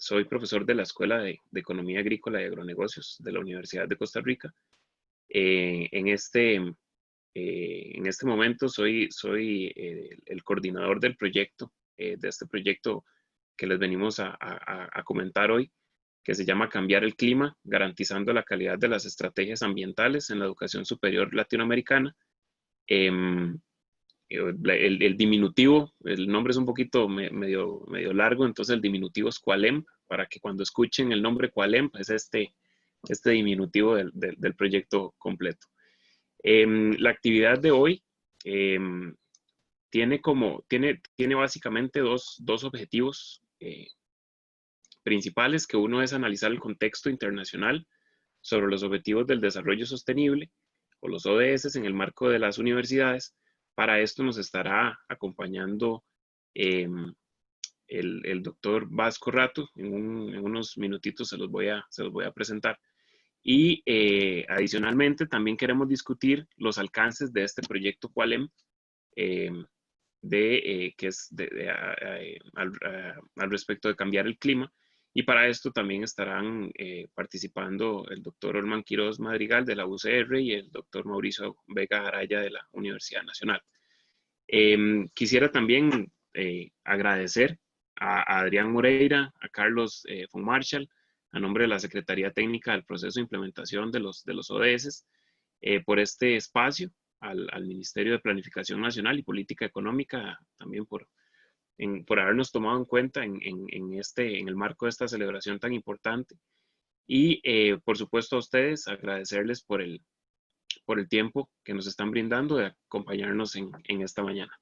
soy profesor de la Escuela de Economía Agrícola y Agronegocios de la Universidad de Costa Rica. En este momento soy el coordinador del proyecto, de este proyecto que les venimos a comentar hoy, que se llama Cambiar el Clima, garantizando la calidad de las estrategias ambientales en la educación superior latinoamericana. Em, el diminutivo, el nombre es un poquito medio largo, entonces el diminutivo es Qualem, para que cuando escuchen el nombre Qualem, es este diminutivo del proyecto completo. La actividad de hoy tiene básicamente dos objetivos principales, que uno es analizar el contexto internacional sobre los objetivos del desarrollo sostenible, o los ODS, en el marco de las universidades. Para esto nos estará acompañando el doctor Vasco Rato. En unos minutitos se los voy a presentar. Y adicionalmente también queremos discutir los alcances de este proyecto Qualem, que es al respecto de cambiar el clima. Y para esto también estarán participando el doctor Orman Quiroz Madrigal de la UCR y el doctor Mauricio Vega Araya de la Universidad Nacional. Quisiera también agradecer a Adrián Moreira, a Carlos von Marshall, a nombre de la Secretaría Técnica del Proceso de Implementación de los ODS, por este espacio, al Ministerio de Planificación Nacional y Política Económica, también por habernos tomado en cuenta en el marco de esta celebración tan importante. Y por supuesto a ustedes, agradecerles por el tiempo que nos están brindando de acompañarnos en esta mañana.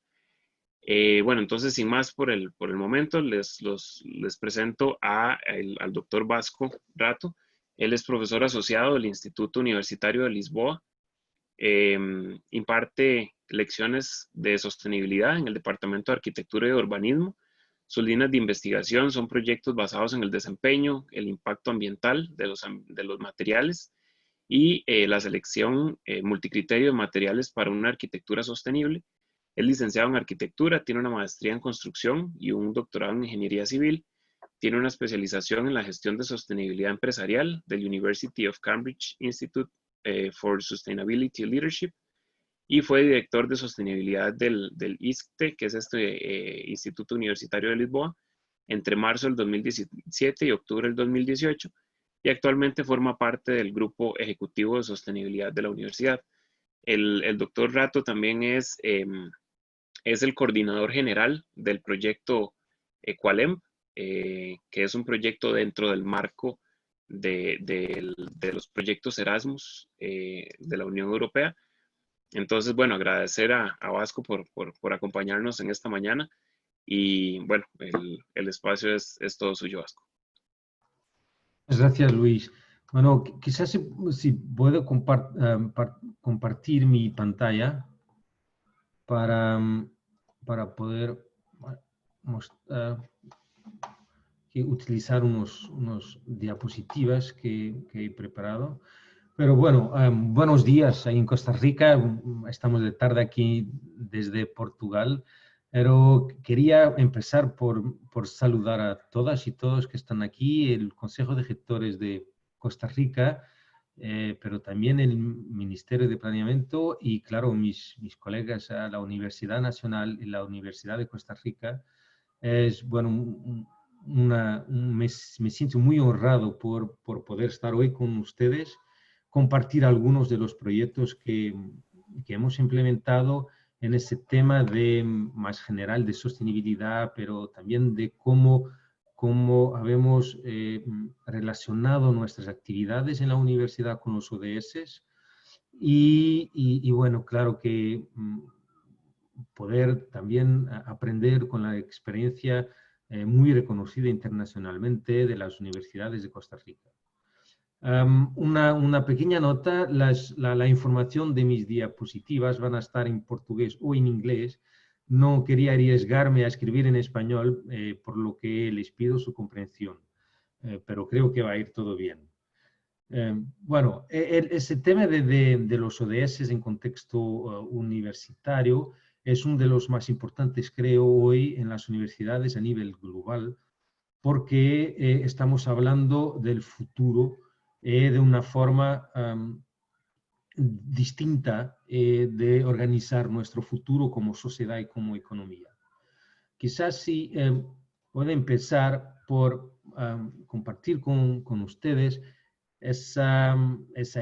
Bueno, entonces, sin más por el momento, les presento al doctor Vasco Rato. Él es profesor asociado del Instituto Universitario de Lisboa. Imparte lecciones de sostenibilidad en el Departamento de Arquitectura y Urbanismo. Sus líneas de investigación son proyectos basados en el desempeño, el impacto ambiental de los materiales y la selección multicriterio de materiales para una arquitectura sostenible. Es licenciado en arquitectura, tiene una maestría en construcción y un doctorado en ingeniería civil. Tiene una especialización en la gestión de sostenibilidad empresarial del University of Cambridge Institute for Sustainability Leadership, y fue director de sostenibilidad del ISCTE, que es este Instituto Universitario de Lisboa, entre marzo del 2017 y octubre del 2018, y actualmente forma parte del grupo ejecutivo de sostenibilidad de la universidad. El doctor Rato también es el coordinador general del proyecto Qualem, que es un proyecto dentro del marco de los proyectos Erasmus de la Unión Europea. Entonces, bueno, agradecer a Vasco por acompañarnos en esta mañana, y bueno, el espacio es todo suyo, Vasco. Muchas gracias, Luis. Bueno, quizás si puedo compartir mi pantalla para poder utilizar unos diapositivas que he preparado. Pero bueno, buenos días ahí en Costa Rica. Estamos de tarde aquí desde Portugal. Pero quería empezar por saludar a todas y todos que están aquí, el Consejo de Gestores de Costa Rica, pero también el Ministerio de Planeamiento y, claro, mis colegas a la Universidad Nacional y la Universidad de Costa Rica. Es, bueno, me siento muy honrado por poder estar hoy con ustedes, compartir algunos de los proyectos que hemos implementado en ese tema más general de sostenibilidad, pero también de cómo habemos relacionado nuestras actividades en la universidad con los ODS. Y bueno, claro que poder también aprender con la experiencia muy reconocida internacionalmente de las universidades de Costa Rica. Una pequeña nota, la información de mis diapositivas van a estar en portugués o en inglés. No quería arriesgarme a escribir en español, por lo que les pido su comprensión, pero creo que va a ir todo bien. Bueno, ese tema de los ODS en contexto universitario es uno de los más importantes, creo, hoy en las universidades a nivel global, porque estamos hablando del futuro de una forma distinta de organizar nuestro futuro como sociedad y como economía. Quizás sí puedo empezar por compartir con ustedes esa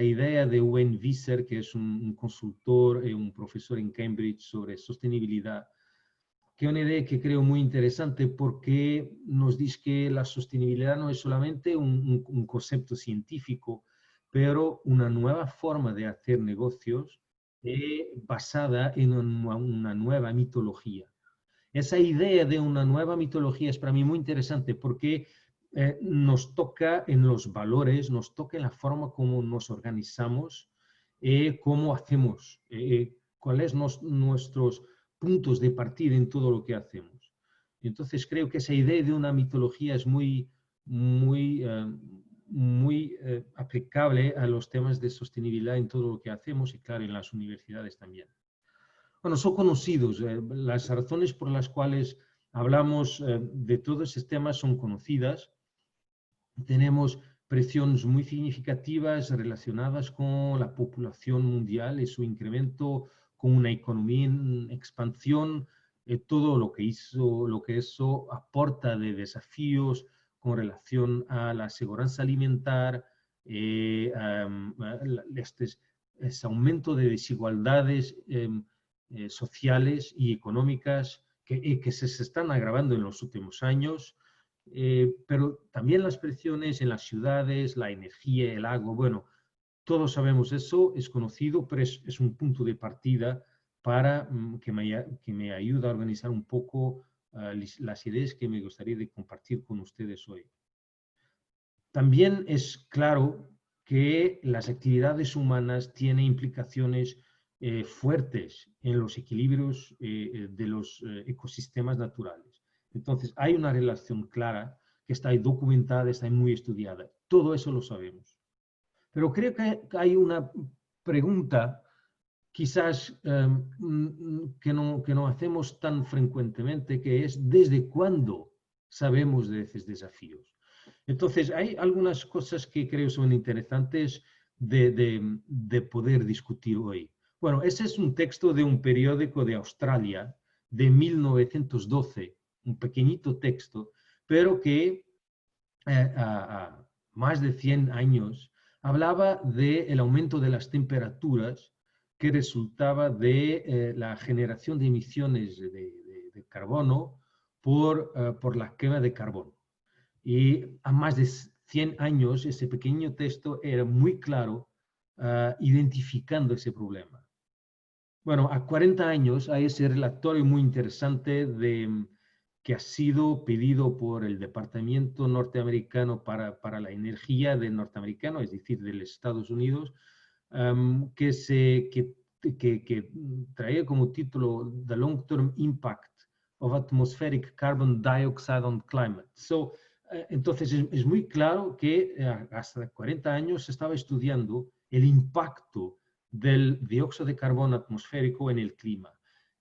idea de Wayne Visser, que es un consultor y un profesor en Cambridge sobre sostenibilidad, que es una idea que creo muy interesante porque nos dice que la sostenibilidad no es solamente un concepto científico, pero una nueva forma de hacer negocios basada en una nueva mitología. Esa idea de una nueva mitología es para mí muy interesante porque nos toca en los valores, nos toca en la forma como nos organizamos, cómo hacemos, cuáles nuestros puntos de partida en todo lo que hacemos. Entonces creo que esa idea de una mitología es muy aplicable a los temas de sostenibilidad en todo lo que hacemos y claro, en las universidades también. Bueno, son conocidos. Las razones por las cuales hablamos de todos esos temas son conocidas. Tenemos presiones muy significativas relacionadas con la población mundial y su incremento, con una economía en expansión, todo lo que eso aporta de desafíos con relación a la seguridad alimentar, este aumento de desigualdades sociales y económicas que se están agravando en los últimos años, pero también las presiones en las ciudades, la energía, el agua, bueno, todos sabemos eso, es conocido, pero es un punto de partida para que me ayude a organizar un poco las ideas que me gustaría de compartir con ustedes hoy. También es claro que las actividades humanas tienen implicaciones fuertes en los equilibrios de los ecosistemas naturales. Entonces, hay una relación clara que está ahí documentada, está ahí muy estudiada. Todo eso lo sabemos. Pero creo que hay una pregunta quizás que no hacemos tan frecuentemente, que es ¿desde cuándo sabemos de esos desafíos? Entonces, hay algunas cosas que creo son interesantes de poder discutir hoy. Bueno, ese es un texto de un periódico de Australia de 1912, un pequeñito texto, pero que a más de 100 años hablaba del aumento de las temperaturas que resultaba de la generación de emisiones de carbono por la quema de carbón. Y a más de 100 años, ese pequeño texto era muy claro identificando ese problema. Bueno, a 40 años hay ese relatorio muy interesante que ha sido pedido por el Departamento Norteamericano para la Energía del norteamericano, es decir, de los Estados Unidos, que traía como título The Long-Term Impact of Atmospheric Carbon Dioxide on Climate. Entonces es muy claro que hasta 40 años se estaba estudiando el impacto del dióxido de carbono atmosférico en el clima.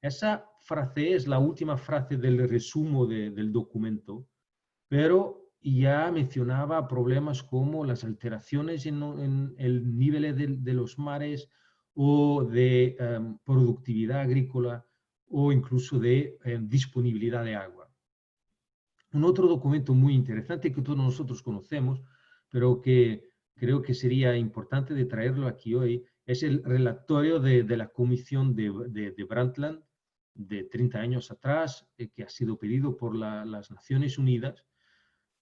Esa frase es la última frase del resumen del documento, pero ya mencionaba problemas como las alteraciones en el nivel de los mares o de productividad agrícola o incluso de disponibilidad de agua. Un otro documento muy interesante que todos nosotros conocemos, pero que creo que sería importante de traerlo aquí hoy, es el relatorio de la Comisión de Brundtland de 30 años atrás, que ha sido pedido por las Naciones Unidas.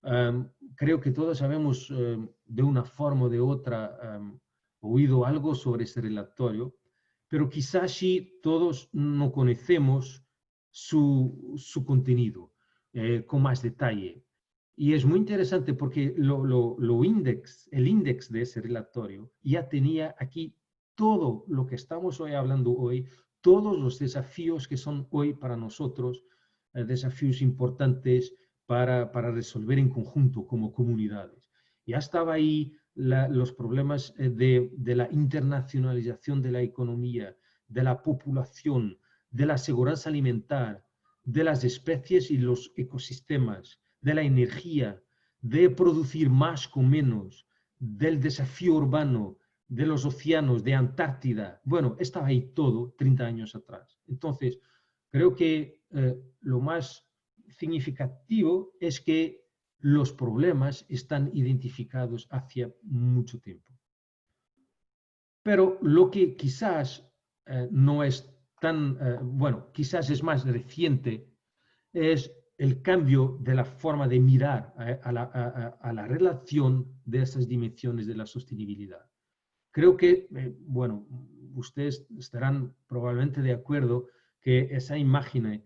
Creo que todos sabemos de una forma o de otra oído algo sobre ese relatorio, pero quizás sí todos no conocemos su contenido con más detalle. Y es muy interesante porque el índice de ese relatorio ya tenía aquí todo lo que estamos hoy hablando hoy, todos los desafíos que son hoy para nosotros, desafíos importantes para resolver en conjunto como comunidades. Ya estaba ahí los problemas de la internacionalización de la economía, de la población, de la seguridad alimentar, de las especies y los ecosistemas, de la energía, de producir más con menos, del desafío urbano, de los océanos, de Antártida. Bueno, estaba ahí todo 30 años atrás. Entonces, creo que lo más significativo es que los problemas están identificados hace mucho tiempo. Pero lo que quizás no es tan, bueno, quizás es más reciente, es el cambio de la forma de mirar a la relación de esas dimensiones de la sostenibilidad. Creo que, bueno, ustedes estarán probablemente de acuerdo que esa imagen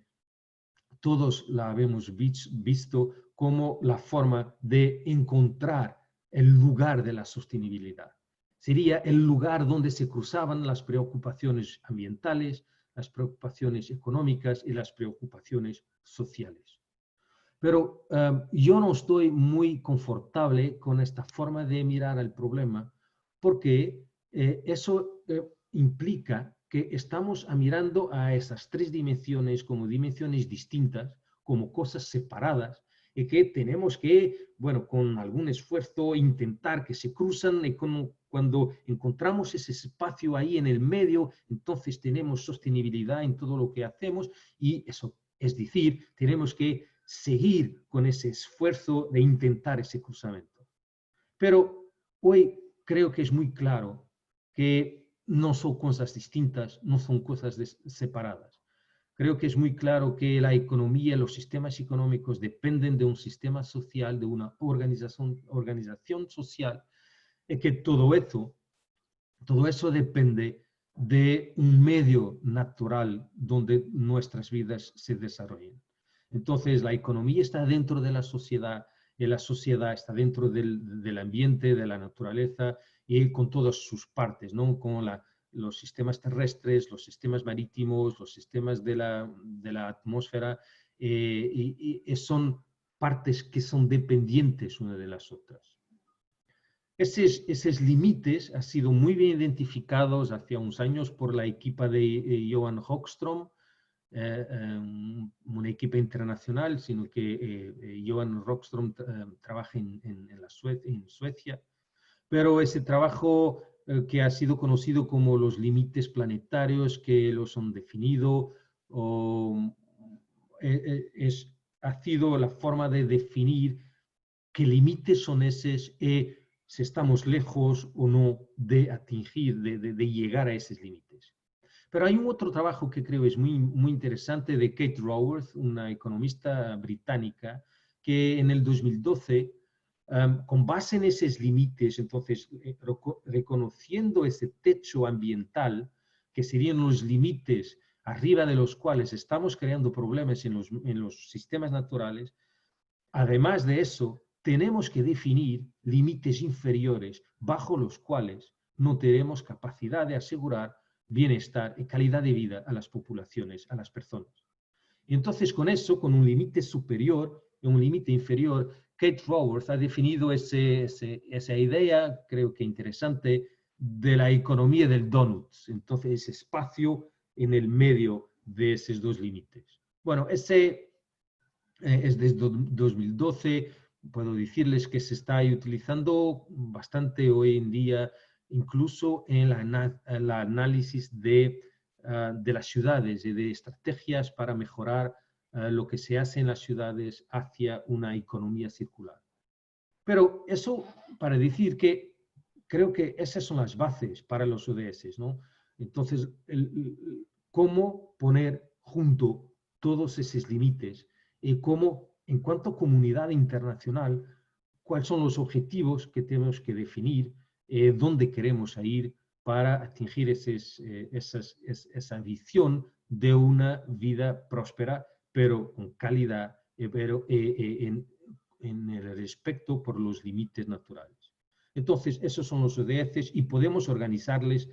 todos la habemos visto como la forma de encontrar el lugar de la sostenibilidad. Sería el lugar donde se cruzaban las preocupaciones ambientales, las preocupaciones económicas y las preocupaciones sociales. Pero yo no estoy muy confortable con esta forma de mirar al problema porque eso implica que estamos mirando a esas tres dimensiones como dimensiones distintas, como cosas separadas, y que tenemos que, bueno, con algún esfuerzo intentar que se cruzan y cuando encontramos ese espacio ahí en el medio, entonces tenemos sostenibilidad en todo lo que hacemos y eso, es decir, tenemos que seguir con ese esfuerzo de intentar ese cruzamiento. Pero hoy creo que es muy claro que no son cosas distintas, no son cosas separadas. Creo que es muy claro que la economía, los sistemas económicos dependen de un sistema social, de una organización social, y que todo eso depende de un medio natural donde nuestras vidas se desarrollen. Entonces, la economía está dentro de la sociedad y la sociedad está dentro del ambiente, de la naturaleza y con todas sus partes, ¿no? Con los sistemas terrestres, los sistemas marítimos, los sistemas de la atmósfera, y son partes que son dependientes una de las otras. Esos límites han sido muy bien identificados hace unos años por la equipa de Johan Rockström, una equipa internacional, sino que Johan Rockström trabaja en Suecia, pero ese trabajo que ha sido conocido como los límites planetarios que los han definido, ha sido la forma de definir qué límites son esos y si estamos lejos o no de atingir, de llegar a esos límites. Pero hay un otro trabajo que creo es muy, muy interesante de Kate Raworth, una economista británica, que en el 2012, con base en esos límites, entonces reconociendo ese techo ambiental, que serían los límites arriba de los cuales estamos creando problemas en los sistemas naturales, además de eso, tenemos que definir límites inferiores bajo los cuales no tenemos capacidad de asegurar bienestar y calidad de vida a las poblaciones, a las personas. Y entonces con eso, con un límite superior y un límite inferior, Kate Raworth ha definido esa idea, creo que interesante, de la economía del donut. Entonces, ese espacio en el medio de esos dos límites. Bueno, ese es desde 2012, puedo decirles que se está utilizando bastante hoy en día, incluso en el análisis de las ciudades y de estrategias para mejorar lo que se hace en las ciudades hacia una economía circular. Pero eso para decir que creo que esas son las bases para los ODS, ¿no? Entonces, cómo poner junto todos esos límites y cómo, en cuanto a comunidad internacional, cuáles son los objetivos que tenemos que definir, dónde queremos ir para atingir esa visión de una vida próspera, pero con calidad, pero en el respeto por los límites naturales. Entonces, esos son los ODS y podemos organizarles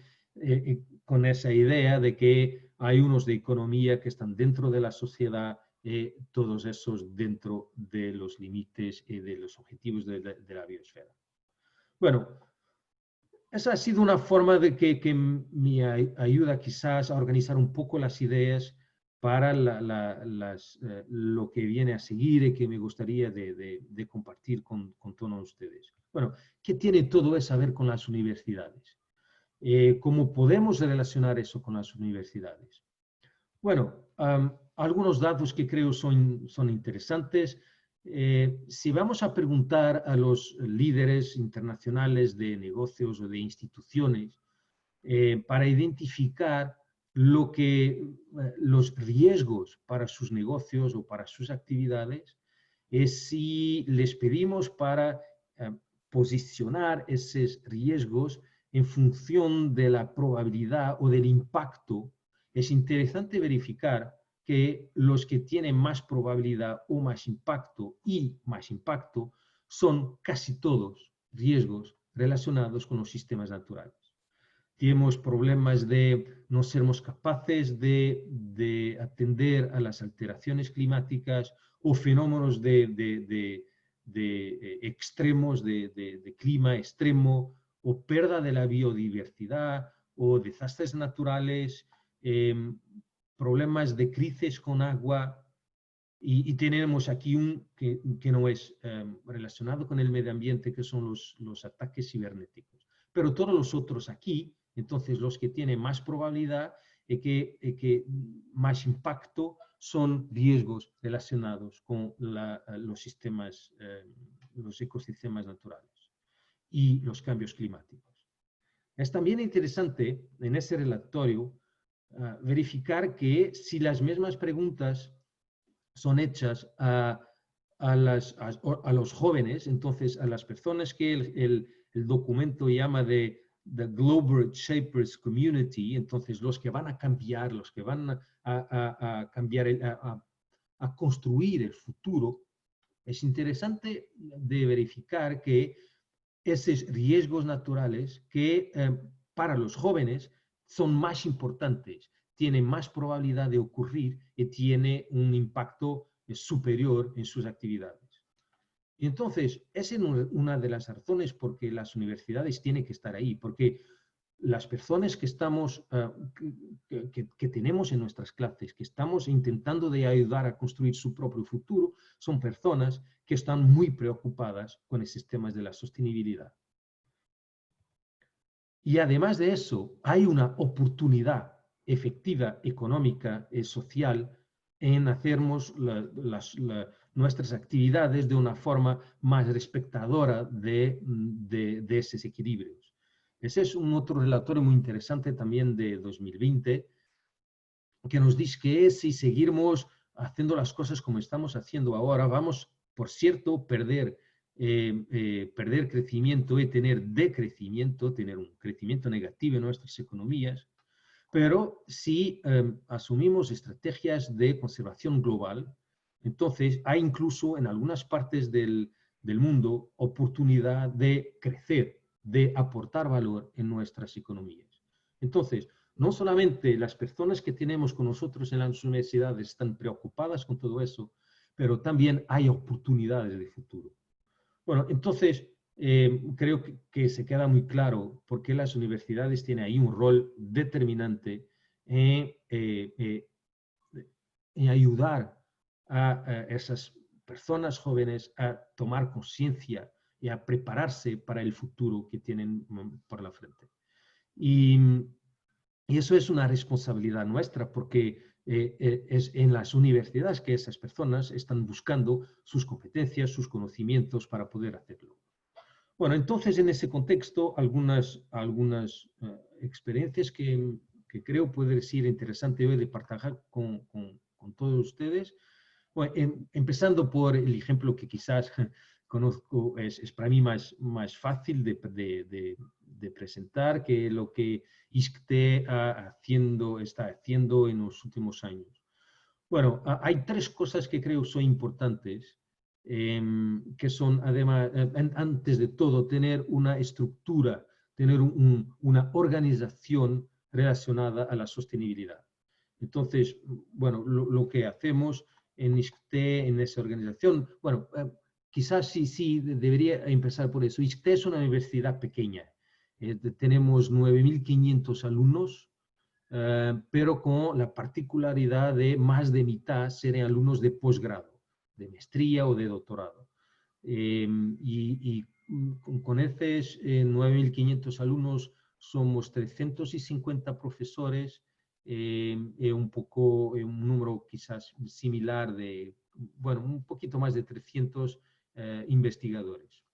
con esa idea de que hay unos de economía que están dentro de la sociedad, todos esos dentro de los límites y de los objetivos de la biosfera. Bueno, esa ha sido una forma de que me ayuda quizás a organizar un poco las ideas para lo que viene a seguir y que me gustaría de compartir con todos ustedes. Bueno, ¿qué tiene todo eso a ver con las universidades? ¿Cómo podemos relacionar eso con las universidades? Bueno, algunos datos que creo son interesantes. Si vamos a preguntar a los líderes internacionales de negocios o de instituciones para identificar los riesgos para sus negocios o para sus actividades, es si les pedimos para posicionar esos riesgos en función de la probabilidad o del impacto. Es interesante verificar que los que tienen más probabilidad o más impacto son casi todos riesgos relacionados con los sistemas naturales. Tenemos problemas de no sermos capaces de atender a las alteraciones climáticas o fenómenos de extremos, de clima extremo, o pérdida de la biodiversidad, o desastres naturales, problemas de crisis con agua, y tenemos aquí que no es relacionado con el medio ambiente, que son los ataques cibernéticos. Pero todos los otros aquí, entonces los que tienen más probabilidad y que más impacto son riesgos relacionados con los ecosistemas naturales y los cambios climáticos. Es también interesante en ese relatorio verificar que si las mismas preguntas son hechas a los jóvenes, entonces a las personas que el documento llama de The Global Shapers Community, entonces los que van a cambiar, los que van a cambiar, a construir el futuro, es interesante de verificar que esos riesgos naturales que para los jóvenes son más importantes, tienen más probabilidad de ocurrir y tiene un impacto superior en sus actividades. Y entonces, esa es una de las razones por que las universidades tienen que estar ahí, porque las personas que estamos, que tenemos en nuestras clases, que estamos intentando de ayudar a construir su propio futuro, son personas que están muy preocupadas con esos temas de la sostenibilidad. Y además de eso, hay una oportunidad efectiva, económica y social en hacernos nuestras actividades de una forma más respetadora de esos equilibrios. Ese es un otro relatorio muy interesante también de 2020, que nos dice que si seguimos haciendo las cosas como estamos haciendo ahora, vamos, por cierto, perder crecimiento y tener decrecimiento, tener un crecimiento negativo en nuestras economías. Pero si asumimos estrategias de conservación global, entonces hay incluso en algunas partes del mundo oportunidad de crecer, de aportar valor en nuestras economías. Entonces, no solamente las personas que tenemos con nosotros en las universidades están preocupadas con todo eso, pero también hay oportunidades de futuro. Bueno, entonces, creo que se queda muy claro por qué las universidades tienen ahí un rol determinante en ayudar a esas personas jóvenes a tomar conciencia y a prepararse para el futuro que tienen por la frente. Y eso es una responsabilidad nuestra porque es en las universidades que esas personas están buscando sus competencias, sus conocimientos para poder hacerlo. Bueno, entonces en ese contexto, algunas experiencias que creo puede ser interesante hoy de partajar con todos ustedes. Bueno, empezando por el ejemplo que quizás conozco, es para mí más fácil de presentar, que lo que ISCTE está haciendo en los últimos años. Bueno, hay tres cosas que creo son importantes, que son, además, antes de todo, tener una estructura, tener una organización relacionada a la sostenibilidad. Entonces, bueno, lo que hacemos en ISCTE, en esa organización, bueno, quizás sí debería empezar por eso. ISCTE es una universidad pequeña. Tenemos 9.500 alumnos pero con la particularidad de más de mitad serem alumnos de posgrado, de maestría o de doctorado. Y con esos 9.500 alumnos somos 350 profesores, un número quizás similar de, bueno, un poquito más de 300 investigadores.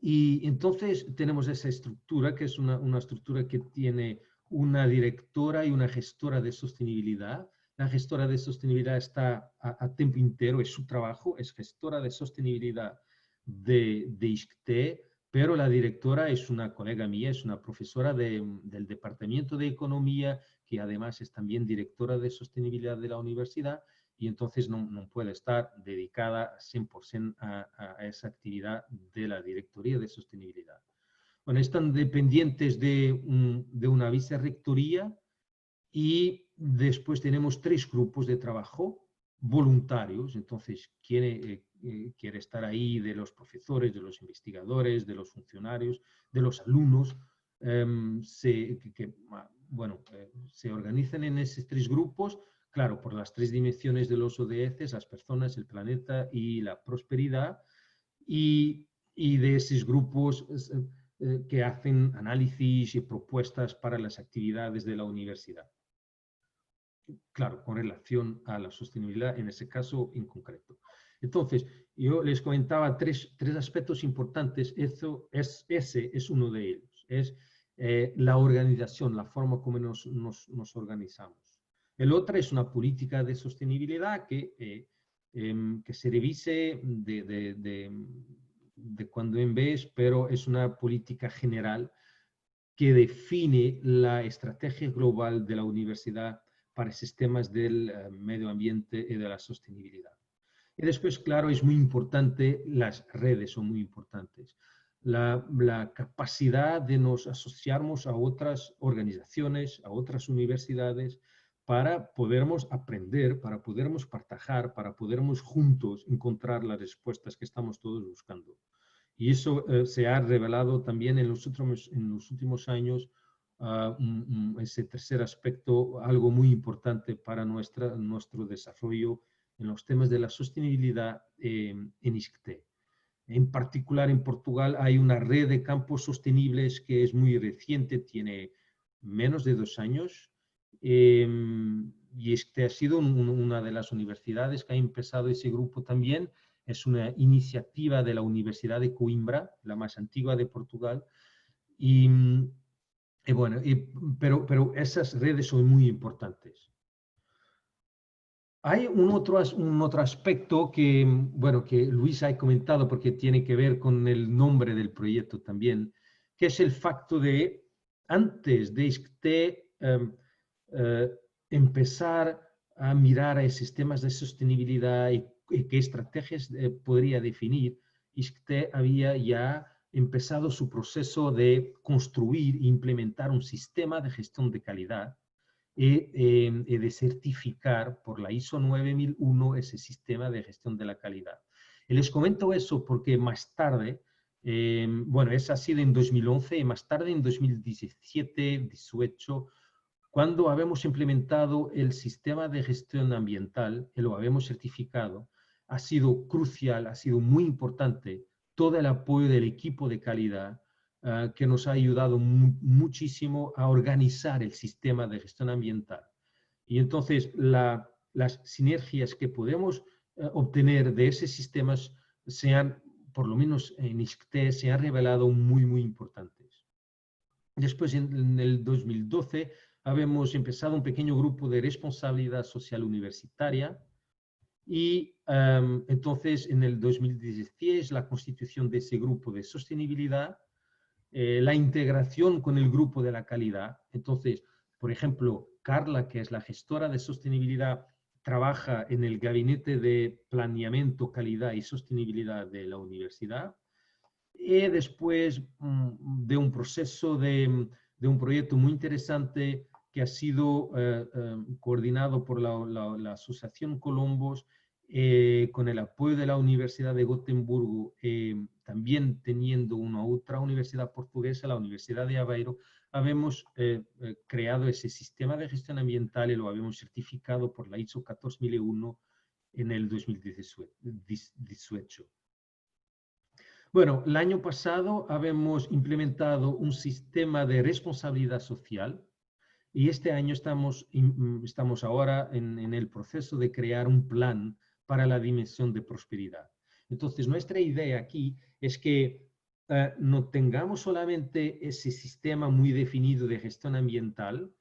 Y entonces tenemos esa estructura, que es una estructura que tiene una directora y una gestora de sostenibilidad. La gestora de sostenibilidad está a tiempo entero, es su trabajo, es gestora de sostenibilidad de ISCTE, pero la directora es una colega mía, es una profesora del Departamento de Economía, que además es también directora de sostenibilidad de la universidad, y entonces no puede estar dedicada 100% a esa actividad de la Directoría de Sostenibilidad. Bueno, están dependientes de una vicerrectoría y después tenemos 3 grupos de trabajo voluntarios. Entonces, quiere estar ahí de los profesores, de los investigadores, de los funcionarios, de los alumnos. Se organizan en esos 3 grupos, claro, por las 3 dimensiones de los ODS, las personas, el planeta y la prosperidad, y de esos grupos que hacen análisis y propuestas para las actividades de la universidad. Claro, con relación a la sostenibilidad en ese caso en concreto. Entonces, yo les comentaba tres aspectos importantes. Ese es uno de ellos. Es la organización, la forma como nos organizamos. El otro es una política de sostenibilidad que se revise de cuando en vez, pero es una política general que define la estrategia global de la universidad para sistemas del medio ambiente y de la sostenibilidad. Y después, claro, es muy importante, las redes son muy importantes. La capacidad de nos asociarnos a otras organizaciones, a otras universidades, para podermos aprender, para podermos partajar, para podermos juntos encontrar las respuestas que estamos todos buscando. Y eso se ha revelado también en los últimos años, ese tercer aspecto, algo muy importante para nuestro desarrollo en los temas de la sostenibilidad en ISCTE. En particular, en Portugal hay una red de campos sostenibles que es muy reciente, tiene menos de 2 años, y ISCTE ha sido una de las universidades que ha empezado ese grupo también. Es una iniciativa de la Universidad de Coimbra, la más antigua de Portugal, pero esas redes son muy importantes. Hay un otro aspecto que, bueno, que Luis ha comentado porque tiene que ver con el nombre del proyecto también, que es el facto de, antes de ISCTE, empezar a mirar a sistemas de sostenibilidad y qué estrategias podría definir, ISCTE había ya empezado su proceso de construir e implementar un sistema de gestión de calidad y de certificar por la ISO 9001 ese sistema de gestión de la calidad. Y les comento eso porque más tarde, bueno, eso ha sido en 2011 y más tarde en 2017, 18, cuando habíamos implementado el sistema de gestión ambiental y lo habíamos certificado, ha sido crucial, ha sido muy importante todo el apoyo del equipo de calidad que nos ha ayudado muchísimo a organizar el sistema de gestión ambiental. Y entonces las sinergias que podemos obtener de esos sistemas por lo menos en ISCTE, se han revelado muy importantes. Después, en el 2012, habíamos empezado un pequeño grupo de responsabilidad social universitaria y entonces en el 2016 la constitución de ese grupo de sostenibilidad, la integración con el grupo de la calidad. Entonces, por ejemplo, Carla, que es la gestora de sostenibilidad, trabaja en el gabinete de planeamiento, calidad y sostenibilidad de la universidad. Y después de un proceso de un proyecto muy interesante que ha sido coordinado por la Asociación Colombos, con el apoyo de la Universidad de Gotemburgo, también teniendo una otra universidad portuguesa, la Universidad de Aveiro, habemos creado ese sistema de gestión ambiental y lo habíamos certificado por la ISO 14001 en el 2018. Bueno, el año pasado habíamos implementado un sistema de responsabilidad social y este año estamos ahora en el proceso de crear un plan para la dimensión de prosperidad. Entonces, nuestra idea aquí es que no tengamos solamente ese sistema muy definido de gestión ambiental,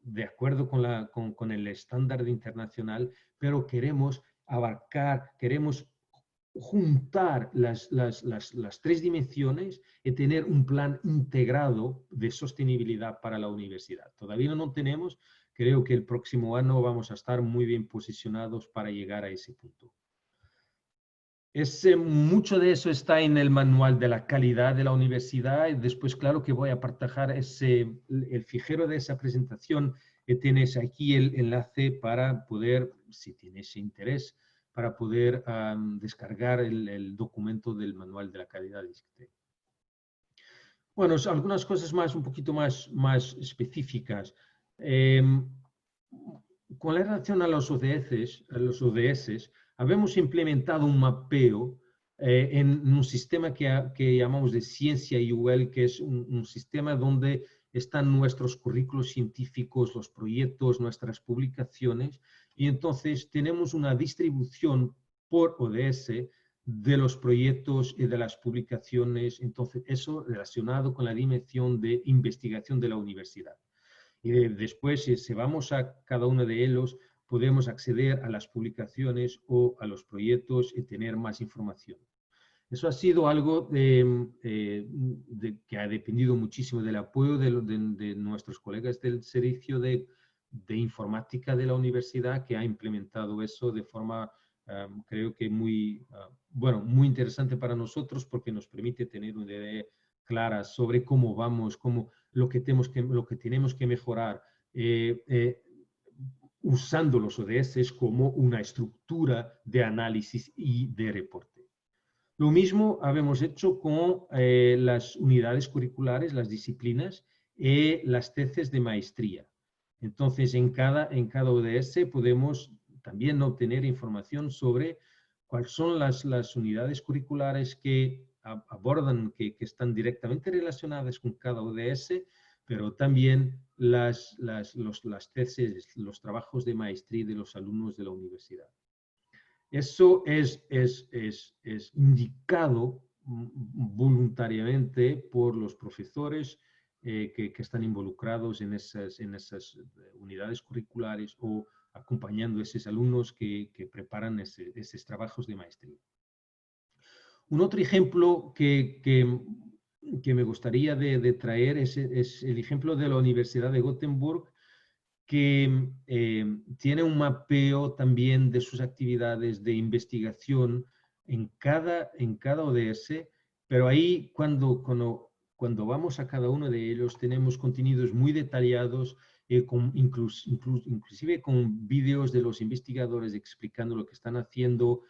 de acuerdo con el estándar internacional, pero queremos abarcar, queremos juntar las tres dimensiones y tener un plan integrado de sostenibilidad para la universidad. Todavía no tenemos, creo que el próximo año vamos a estar muy bien posicionados para llegar a ese punto. Mucho de eso está en el manual de la calidad de la universidad y después, claro, que voy a partajar el fijero de esa presentación y tienes aquí el enlace para poder, si tienes interés, para poder descargar el documento del manual de la calidad de ISCTE. Bueno, algunas cosas más, un poquito más específicas. Con relación a los ODS, habemos implementado un mapeo en un sistema que llamamos de ciencia UL, que es un sistema donde están nuestros currículos científicos, los proyectos, nuestras publicaciones, y entonces tenemos una distribución por ODS de los proyectos y de las publicaciones, entonces eso relacionado con la dimensión de investigación de la universidad. Y después, si vamos a cada uno de ellos, podemos acceder a las publicaciones o a los proyectos y tener más información. Eso ha sido algo que ha dependido muchísimo del apoyo de nuestros colegas del servicio de informática de la universidad, que ha implementado eso de forma, creo que muy interesante para nosotros, porque nos permite tener una idea clara sobre cómo vamos, lo que tenemos que mejorar, usando los ODS como una estructura de análisis y de reporte. Lo mismo habíamos hecho con las unidades curriculares, las disciplinas y las tesis de maestría. Entonces, en cada ODS podemos también obtener información sobre cuáles son las unidades curriculares que abordan, que están directamente relacionadas con cada ODS, pero también las tesis, los trabajos de maestría de los alumnos de la universidad. Eso es indicado voluntariamente por los profesores que están involucrados en esas unidades curriculares o acompañando a esos alumnos que preparan esos trabajos de maestría. Un otro ejemplo que me gustaría de traer es el ejemplo de la Universidad de Gotemburgo, que tiene un mapeo también de sus actividades de investigación en cada ODS, pero ahí cuando vamos a cada uno de ellos tenemos contenidos muy detallados, inclusive con vídeos de los investigadores explicando lo que están haciendo,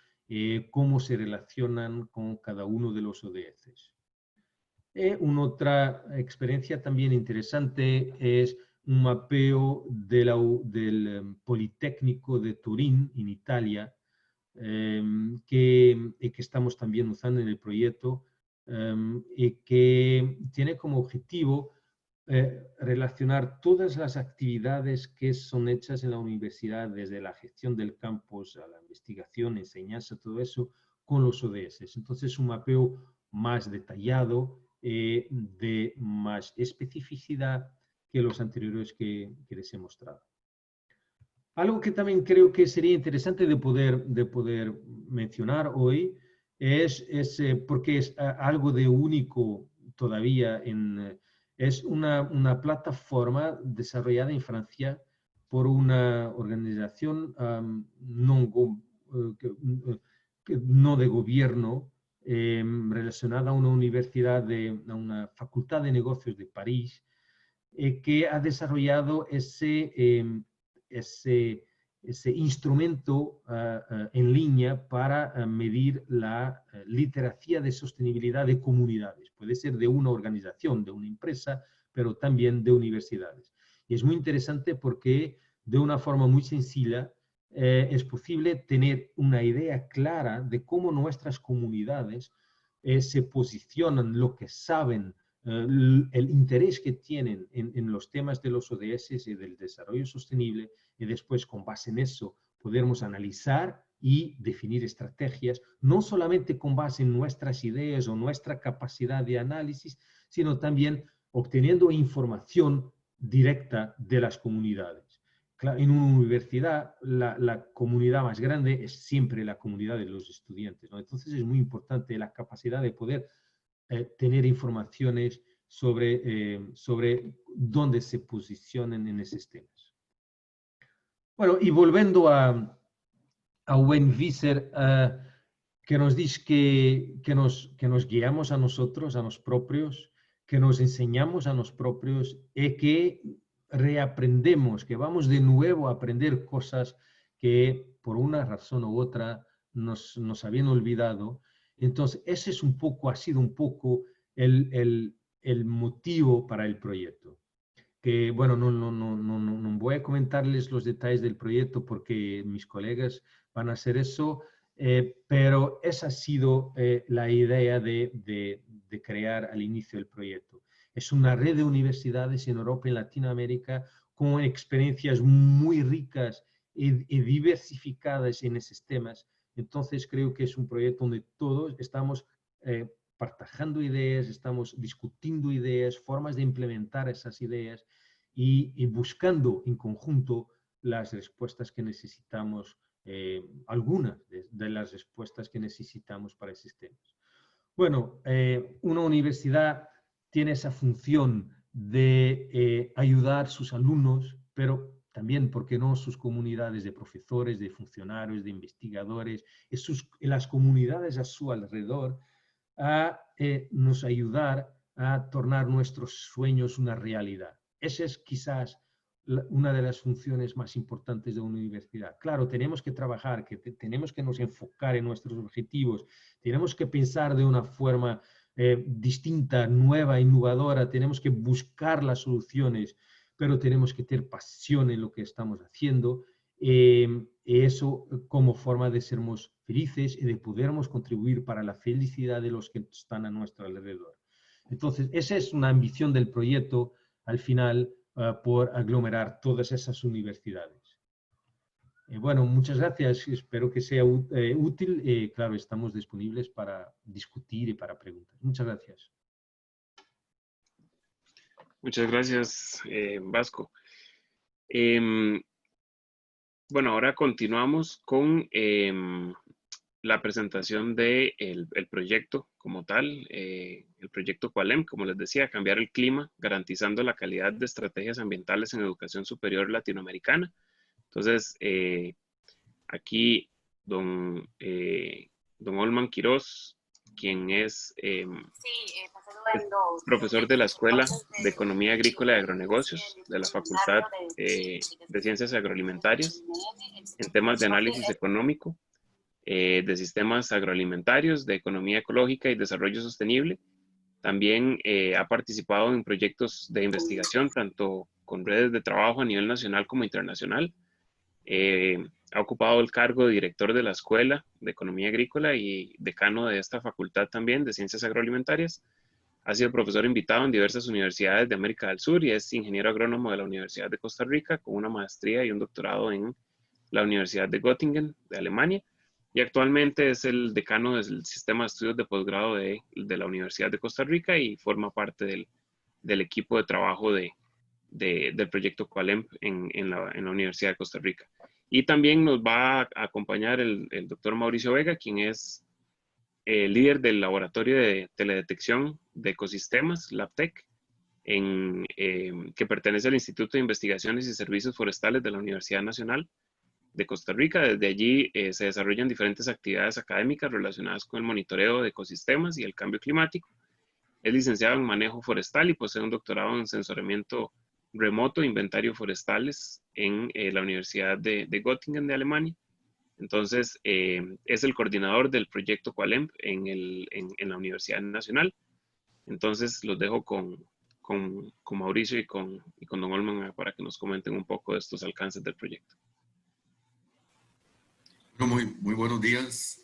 cómo se relacionan con cada uno de los ODS. Una otra experiencia también interesante es un mapeo del Politécnico de Turín, en Italia, que estamos también usando en el proyecto y que tiene como objetivo relacionar todas las actividades que son hechas en la universidad, desde la gestión del campus a la investigación, enseñanza, todo eso, con los ODS. Entonces, un mapeo más detallado, de más especificidad que los anteriores que les he mostrado. Algo que también creo que sería interesante de poder mencionar hoy es porque es algo de único todavía, es una plataforma desarrollada en Francia por una organización no de gobierno, relacionada a una universidad, a una facultad de negocios de París, que ha desarrollado ese instrumento en línea para medir la literacia de sostenibilidad de comunidades. Puede ser de una organización, de una empresa, pero también de universidades. Y es muy interesante porque de una forma muy sencilla es posible tener una idea clara de cómo nuestras comunidades se posicionan, lo que saben, el interés que tienen en los temas de los ODS y del desarrollo sostenible, y después con base en eso podemos analizar y definir estrategias, no solamente con base en nuestras ideas o nuestra capacidad de análisis, sino también obteniendo información directa de las comunidades. En una universidad, la comunidad más grande es siempre la comunidad de los estudiantes, ¿no? Entonces es muy importante la capacidad de poder tener informaciones sobre dónde se posicionan en esos temas. Bueno, y volviendo a Wayne Visser, que nos dice que nos guiamos a nosotros, a los propios, que nos enseñamos a los propios y que reaprendemos, que vamos de nuevo a aprender cosas que por una razón u otra nos habían olvidado. Entonces, ese es ha sido un poco el motivo para el proyecto. Que, bueno, no voy a comentarles los detalles del proyecto porque mis colegas van a hacer eso, pero esa ha sido la idea de crear al inicio del proyecto. Es una red de universidades en Europa y en Latinoamérica con experiencias muy ricas y diversificadas en esos temas. Entonces creo que es un proyecto donde todos estamos partajando ideas, estamos discutiendo ideas, formas de implementar esas ideas y buscando en conjunto las respuestas que necesitamos, algunas de las respuestas que necesitamos para esos temas. Bueno, una universidad tiene esa función de ayudar a sus alumnos, pero también, ¿por qué no?, sus comunidades de profesores, de funcionarios, de investigadores, las comunidades a su alrededor, a nos ayudar a tornar nuestros sueños una realidad. Esa es quizás una de las funciones más importantes de una universidad. Claro, tenemos que trabajar, tenemos que nos enfocar en nuestros objetivos, tenemos que pensar de una forma distinta, nueva, innovadora, tenemos que buscar las soluciones, pero tenemos que tener pasión en lo que estamos haciendo. Eso como forma de sermos felices y de podermos contribuir para la felicidad de los que están a nuestro alrededor. Entonces, esa es una ambición del proyecto al final, por aglomerar todas esas universidades. Bueno, muchas gracias, espero que sea útil. Claro, estamos disponibles para discutir y para preguntas. Muchas gracias. Muchas gracias, Vasco. Bueno, ahora continuamos con la presentación del el proyecto como tal, el proyecto QUALEM, como les decía, cambiar el clima, garantizando la calidad de estrategias ambientales en educación superior latinoamericana. Entonces, aquí don Olman Quiroz, quien es profesor de la Escuela de Economía Agrícola y Agronegocios de la Facultad de Ciencias Agroalimentarias, en temas de análisis económico, de sistemas agroalimentarios, de economía ecológica y desarrollo sostenible. También ha participado en proyectos de investigación, tanto con redes de trabajo a nivel nacional como internacional. Ha ocupado el cargo de director de la Escuela de Economía Agrícola y decano de esta facultad también de Ciencias Agroalimentarias. Ha sido profesor invitado en diversas universidades de América del Sur y es ingeniero agrónomo de la Universidad de Costa Rica con una maestría y un doctorado en la Universidad de Göttingen de Alemania. Y actualmente es el decano del sistema de estudios de posgrado de la Universidad de Costa Rica y forma parte del equipo de trabajo del proyecto QUALEM en la Universidad de Costa Rica. Y también nos va a acompañar el doctor Mauricio Vega, quien es líder del Laboratorio de Teledetección de Ecosistemas, LabTech, que pertenece al Instituto de Investigaciones y Servicios Forestales de la Universidad Nacional de Costa Rica. Desde allí se desarrollan diferentes actividades académicas relacionadas con el monitoreo de ecosistemas y el cambio climático. Es licenciado en manejo forestal y posee un doctorado en sensoriamiento remoto e inventario forestales en la Universidad de Göttingen de Alemania. Entonces, es el coordinador del proyecto QUALEM en la Universidad Nacional. Entonces, los dejo con con Mauricio y con don Olman para que nos comenten un poco de estos alcances del proyecto. Bueno, muy buenos días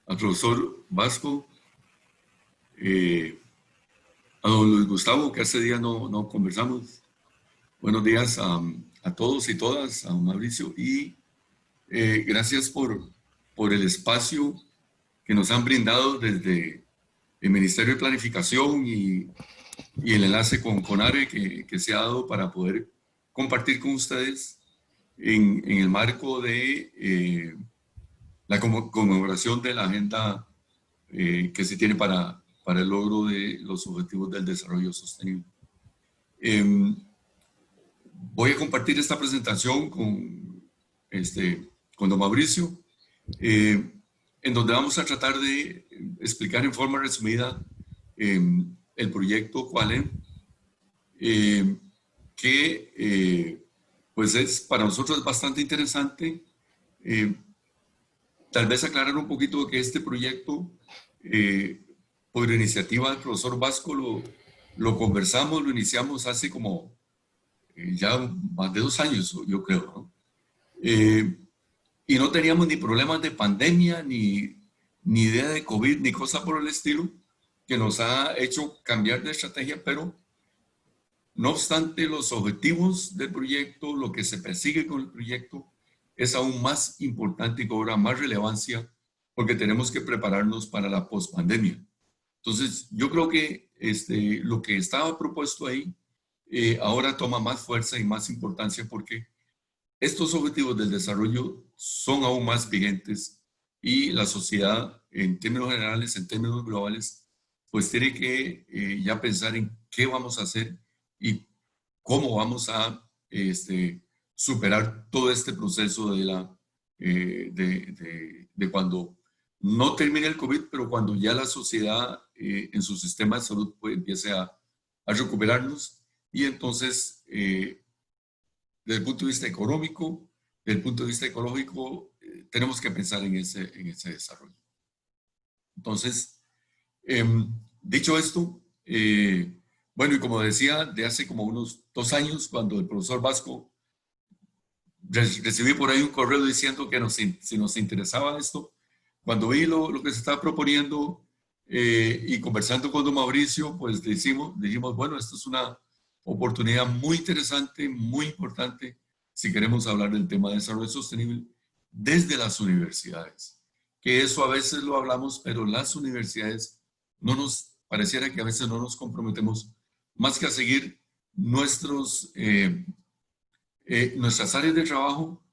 al profesor Vasco, a don Luis Gustavo, que hace día no conversamos. Buenos días a todos y todas, a don Mauricio, y gracias por el espacio que nos han brindado desde el Ministerio de Planificación y el enlace con CONARE que se ha dado para poder compartir con ustedes en el marco de la conmemoración de la agenda que se tiene para el logro de los objetivos del desarrollo sostenible. Voy a compartir esta presentación con don Mauricio, en donde vamos a tratar de explicar en forma resumida el proyecto Qualem, que pues para nosotros es bastante interesante. Tal vez aclarar un poquito que este proyecto, por iniciativa del profesor Vasco, lo conversamos, lo iniciamos hace como ya más de 2 años, yo creo, ¿no? Y no teníamos ni problemas de pandemia, ni idea de COVID, ni cosa por el estilo, que nos ha hecho cambiar de estrategia, pero no obstante, los objetivos del proyecto, lo que se persigue con el proyecto, es aún más importante y cobra más relevancia porque tenemos que prepararnos para la pospandemia. Entonces, yo creo que lo que estaba propuesto ahí ahora toma más fuerza y más importancia porque estos objetivos del desarrollo son aún más vigentes y la sociedad, en términos generales, en términos globales, pues tiene que ya pensar en qué vamos a hacer y cómo vamos a superar todo este proceso de cuando no termine el COVID, pero cuando ya la sociedad en su sistema de salud pues, empiece a recuperarnos y entonces desde el punto de vista económico, desde el punto de vista ecológico, tenemos que pensar en ese desarrollo. Entonces, dicho esto, bueno, y como decía, de hace como unos 2 años, cuando el profesor Vasco recibí por ahí un correo diciendo que si nos interesaba esto, cuando vi lo que se estaba proponiendo y conversando con don Mauricio, pues dijimos, bueno, esto es una oportunidad muy interesante, muy importante, si queremos hablar del tema de desarrollo sostenible desde las universidades. Que eso a veces lo hablamos, pero las universidades pareciera que a veces no nos comprometemos más que a seguir nuestras áreas de trabajo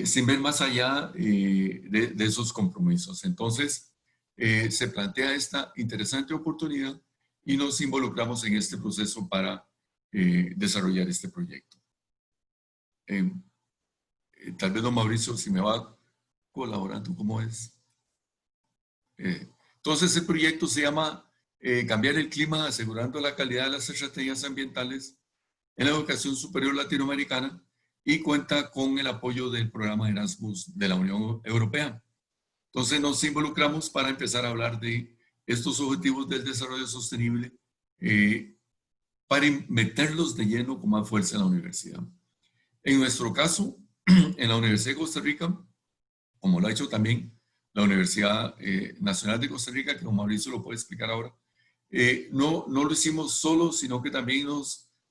sin ver más allá de esos compromisos. Entonces, se plantea esta interesante oportunidad y nos involucramos en este proceso para desarrollar este proyecto. Tal vez don Mauricio, si me va colaborando, ¿cómo es? Entonces, el proyecto se llama Cambiar el clima asegurando la calidad de las estrategias ambientales en la educación superior latinoamericana y cuenta con el apoyo del programa Erasmus de la Unión Europea. Entonces nos involucramos para empezar a hablar de estos objetivos del desarrollo sostenible para meterlos de lleno con más fuerza en la universidad. En nuestro caso, en la Universidad de Costa Rica, como lo ha hecho también la Universidad Nacional de Costa Rica, que don Mauricio lo puede explicar ahora, no lo hicimos solo, sino que también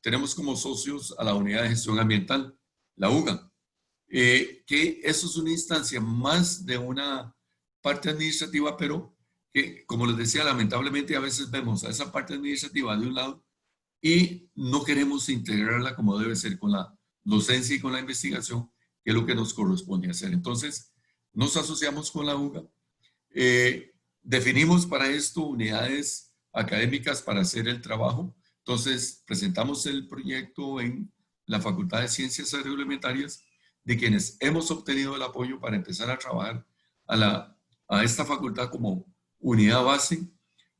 tenemos como socios a la Unidad de Gestión Ambiental, la UGA, que eso es una instancia más de una parte administrativa, pero que, como les decía, lamentablemente a veces vemos a esa parte administrativa de un lado y no queremos integrarla como debe ser con la docencia y con la investigación, que es lo que nos corresponde hacer. Entonces, nos asociamos con la UGA, definimos para esto unidades académicas para hacer el trabajo. Entonces, presentamos el proyecto en la Facultad de Ciencias Agroalimentarias, de quienes hemos obtenido el apoyo para empezar a trabajar a esta facultad como unidad base,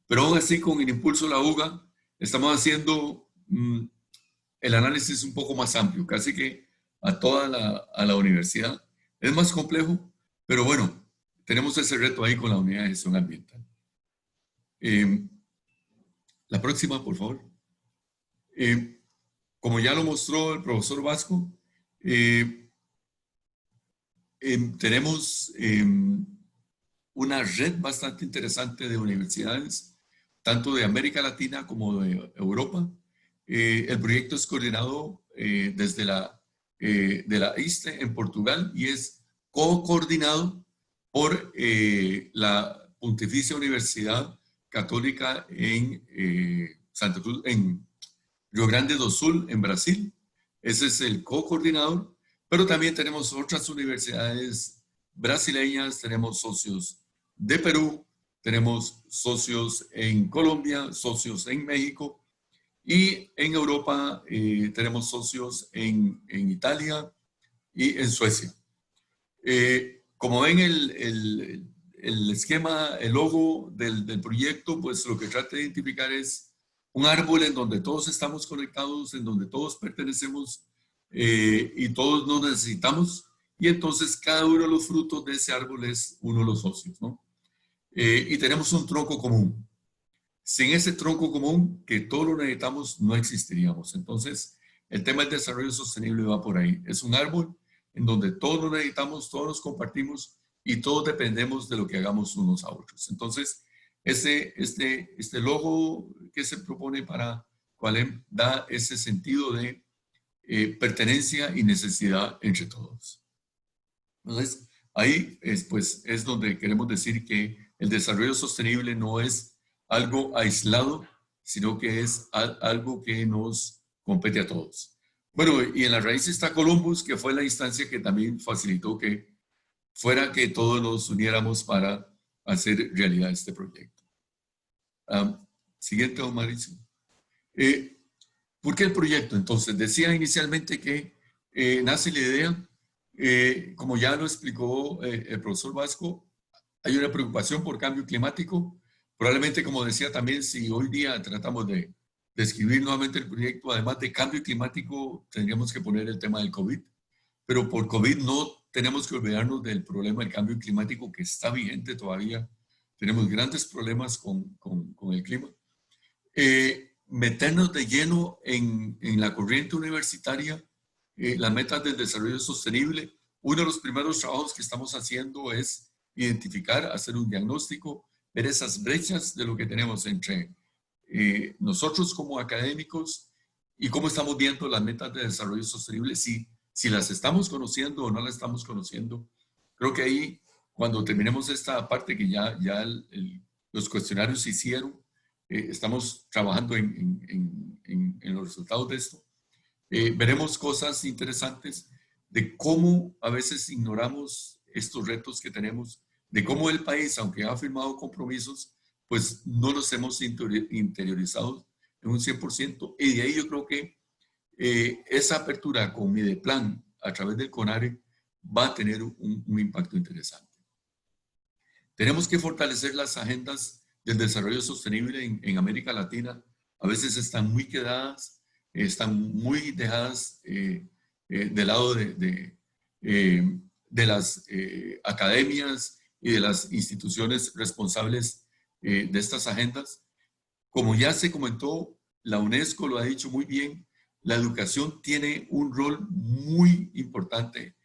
pero aún así con el impulso de la UGA estamos haciendo el análisis un poco más amplio, casi que a toda la universidad. Es más complejo, pero bueno, tenemos ese reto ahí con la unidad de gestión ambiental. La próxima, por favor. Como ya lo mostró el profesor Vasco, tenemos una red bastante interesante de universidades, tanto de América Latina como de Europa. El proyecto es coordinado desde de la ISTE en Portugal y es co-coordinado por la Pontificia Universidad Católica en Santa Cruz, en Rio Grande do Sul, en Brasil. Ese es el co-coordinador, pero también tenemos otras universidades brasileñas, tenemos socios de Perú, tenemos socios en Colombia, socios en México, y en Europa tenemos socios en Italia y en Suecia. Como ven el esquema, el logo del proyecto, pues lo que trata de identificar es un árbol en donde todos estamos conectados, en donde todos pertenecemos y todos nos necesitamos, y entonces cada uno de los frutos de ese árbol es uno de los socios, ¿no? Y tenemos un tronco común. Sin ese tronco común, que todos lo necesitamos, no existiríamos. Entonces, el tema del desarrollo sostenible va por ahí. Es un árbol en donde todos lo necesitamos, todos nos compartimos y todos dependemos de lo que hagamos unos a otros. Entonces, este logo que se propone para Qualem da ese sentido de pertenencia y necesidad entre todos. Entonces, ahí es donde queremos decir que el desarrollo sostenible no es algo aislado, sino que es algo que nos compete a todos. Bueno, y en la raíz está Columbus, que fue la instancia que también facilitó que fuera que todos nos uniéramos para hacer realidad este proyecto. Siguiente, don Mauricio. ¿Por qué el proyecto? Entonces, decía inicialmente que nace la idea, como ya lo explicó el profesor Vasco, hay una preocupación por cambio climático. Probablemente, como decía también, si hoy día tratamos de describir nuevamente el proyecto, además de cambio climático, tendríamos que poner el tema del COVID. Pero por COVID no tenemos que olvidarnos del problema del cambio climático que está vigente todavía. Tenemos grandes problemas con el clima. Meternos de lleno en la corriente universitaria, las metas del desarrollo sostenible. Uno de los primeros trabajos que estamos haciendo es identificar, hacer un diagnóstico, ver esas brechas de lo que tenemos entre nosotros como académicos y cómo estamos viendo las metas de desarrollo sostenible, si las estamos conociendo o no las estamos conociendo. Creo que ahí, cuando terminemos esta parte que ya los cuestionarios se hicieron, estamos trabajando en los resultados de esto. Veremos cosas interesantes de cómo a veces ignoramos estos retos que tenemos, de cómo el país, aunque ha firmado compromisos, pues no los hemos interiorizado en un 100%. Y de ahí yo creo que esa apertura con Mideplan a través del CONARE va a tener un impacto interesante. Tenemos que fortalecer las agendas del desarrollo sostenible en América Latina. A veces están muy quedadas, están muy dejadas del lado de las academias y de las instituciones responsables de estas agendas. Como ya se comentó, la UNESCO lo ha dicho muy bien, la educación tiene un rol muy importante.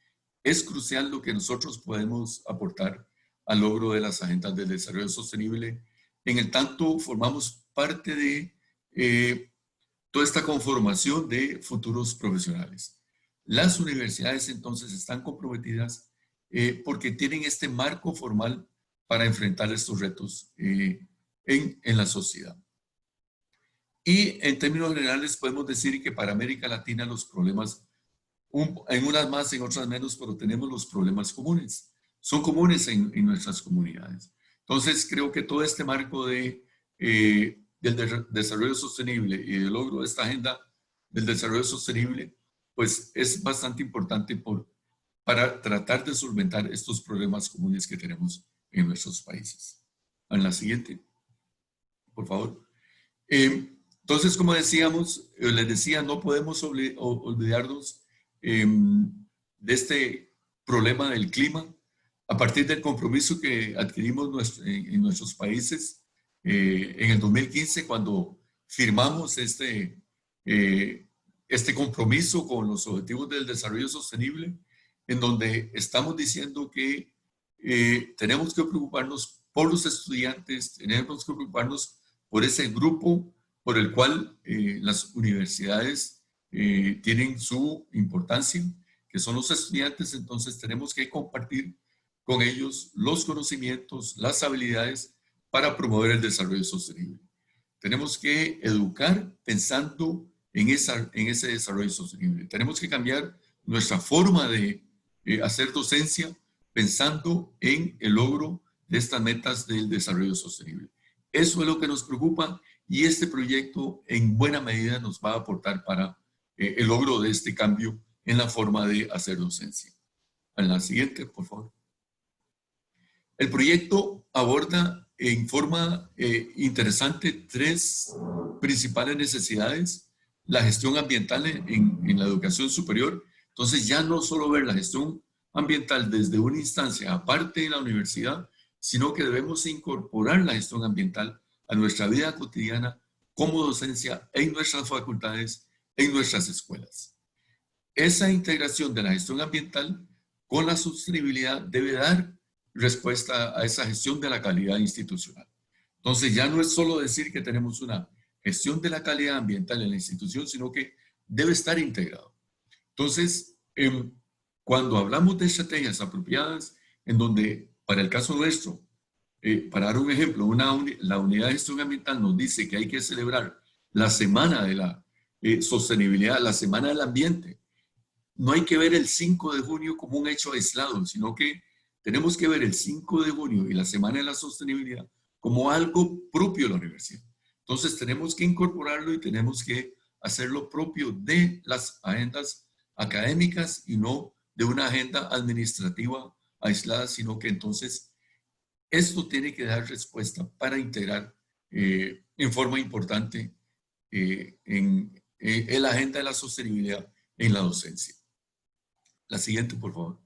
Es crucial lo que nosotros podemos aportar al logro de las agendas del desarrollo sostenible. En el tanto, formamos parte de toda esta conformación de futuros profesionales. Las universidades entonces están comprometidas porque tienen este marco formal para enfrentar estos retos en la sociedad. Y en términos generales podemos decir que para América Latina los problemas, en unas más, en otras menos, pero tenemos los problemas comunes. Son comunes en nuestras comunidades. Entonces creo que todo este marco del desarrollo sostenible y del logro de esta agenda del desarrollo sostenible, pues es bastante importante para tratar de solventar estos problemas comunes que tenemos en nuestros países. En la siguiente, por favor. Entonces, como decíamos, les decía, no podemos olvidarnos de este problema del clima a partir del compromiso que adquirimos en nuestros países en el 2015, cuando firmamos este compromiso con los Objetivos del Desarrollo Sostenible, en donde estamos diciendo que tenemos que preocuparnos por los estudiantes, tenemos que preocuparnos por ese grupo por el cual las universidades tienen su importancia, que son los estudiantes. Entonces tenemos que compartir con ellos los conocimientos, las habilidades para promover el desarrollo sostenible. Tenemos que educar pensando en ese desarrollo sostenible. Tenemos que cambiar nuestra forma de hacer docencia pensando en el logro de estas metas del desarrollo sostenible. Eso es lo que nos preocupa y este proyecto en buena medida nos va a aportar para el logro de este cambio en la forma de hacer docencia. En la siguiente, por favor. El proyecto aborda en forma interesante tres principales necesidades. La gestión ambiental en la educación superior. Entonces ya no solo ver la gestión ambiental desde una instancia aparte de la universidad, sino que debemos incorporar la gestión ambiental a nuestra vida cotidiana como docencia en nuestras facultades, en nuestras escuelas. Esa integración de la gestión ambiental con la sostenibilidad debe dar respuesta a esa gestión de la calidad institucional. Entonces ya no es solo decir que tenemos una gestión de la calidad ambiental en la institución, sino que debe estar integrado. Entonces, cuando hablamos de estrategias apropiadas, en donde, para el caso nuestro, para dar un ejemplo, la unidad de gestión ambiental nos dice que hay que celebrar la semana de la sostenibilidad, la semana del ambiente. No hay que ver el 5 de junio como un hecho aislado, sino que tenemos que ver el 5 de junio y la semana de la sostenibilidad como algo propio de la universidad. Entonces tenemos que incorporarlo y tenemos que hacerlo propio de las agendas académicas y no de una agenda administrativa aislada, sino que entonces esto tiene que dar respuesta para integrar en forma importante en la agenda de la sostenibilidad en la docencia. La siguiente, por favor.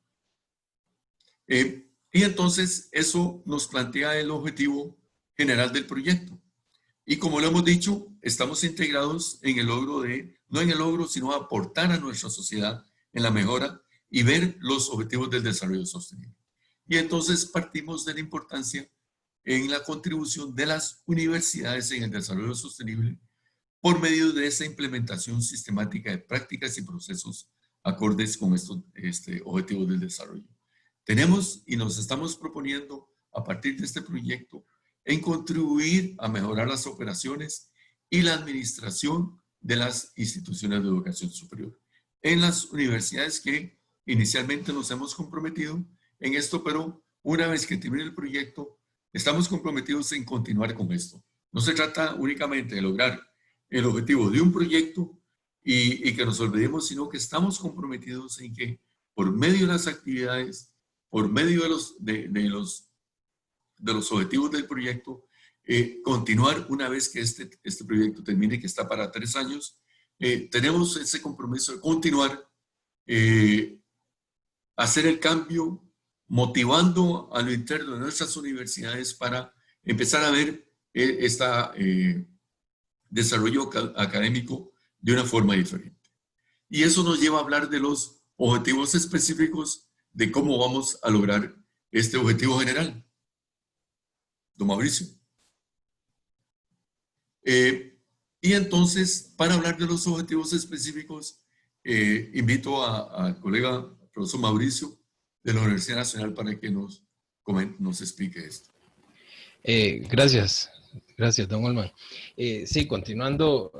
Y entonces eso nos plantea el objetivo general del proyecto. Y como lo hemos dicho, estamos integrados en el logro no en el logro, sino aportar a nuestra sociedad en la mejora y ver los objetivos del desarrollo sostenible. Y entonces partimos de la importancia en la contribución de las universidades en el desarrollo sostenible por medio de esa implementación sistemática de prácticas y procesos acordes con estos objetivos del desarrollo. Tenemos y nos estamos proponiendo a partir de este proyecto en contribuir a mejorar las operaciones y la administración de las instituciones de educación superior en las universidades que inicialmente nos hemos comprometido en esto, pero una vez que termine el proyecto, estamos comprometidos en continuar con esto. No se trata únicamente de lograr el objetivo de un proyecto y que nos olvidemos, sino que estamos comprometidos en que por medio de las actividades, por medio de los objetivos del proyecto, continuar una vez que este proyecto termine, que está para 3 años, tenemos ese compromiso de continuar, hacer el cambio, motivando a lo interno de nuestras universidades para empezar a ver este desarrollo académico de una forma diferente. Y eso nos lleva a hablar de los objetivos específicos de cómo vamos a lograr este objetivo general. Don Mauricio. Y entonces, para hablar de los objetivos específicos, invito al colega profesor Mauricio de la Universidad Nacional para que nos explique esto. Gracias, don Olman. Sí, continuando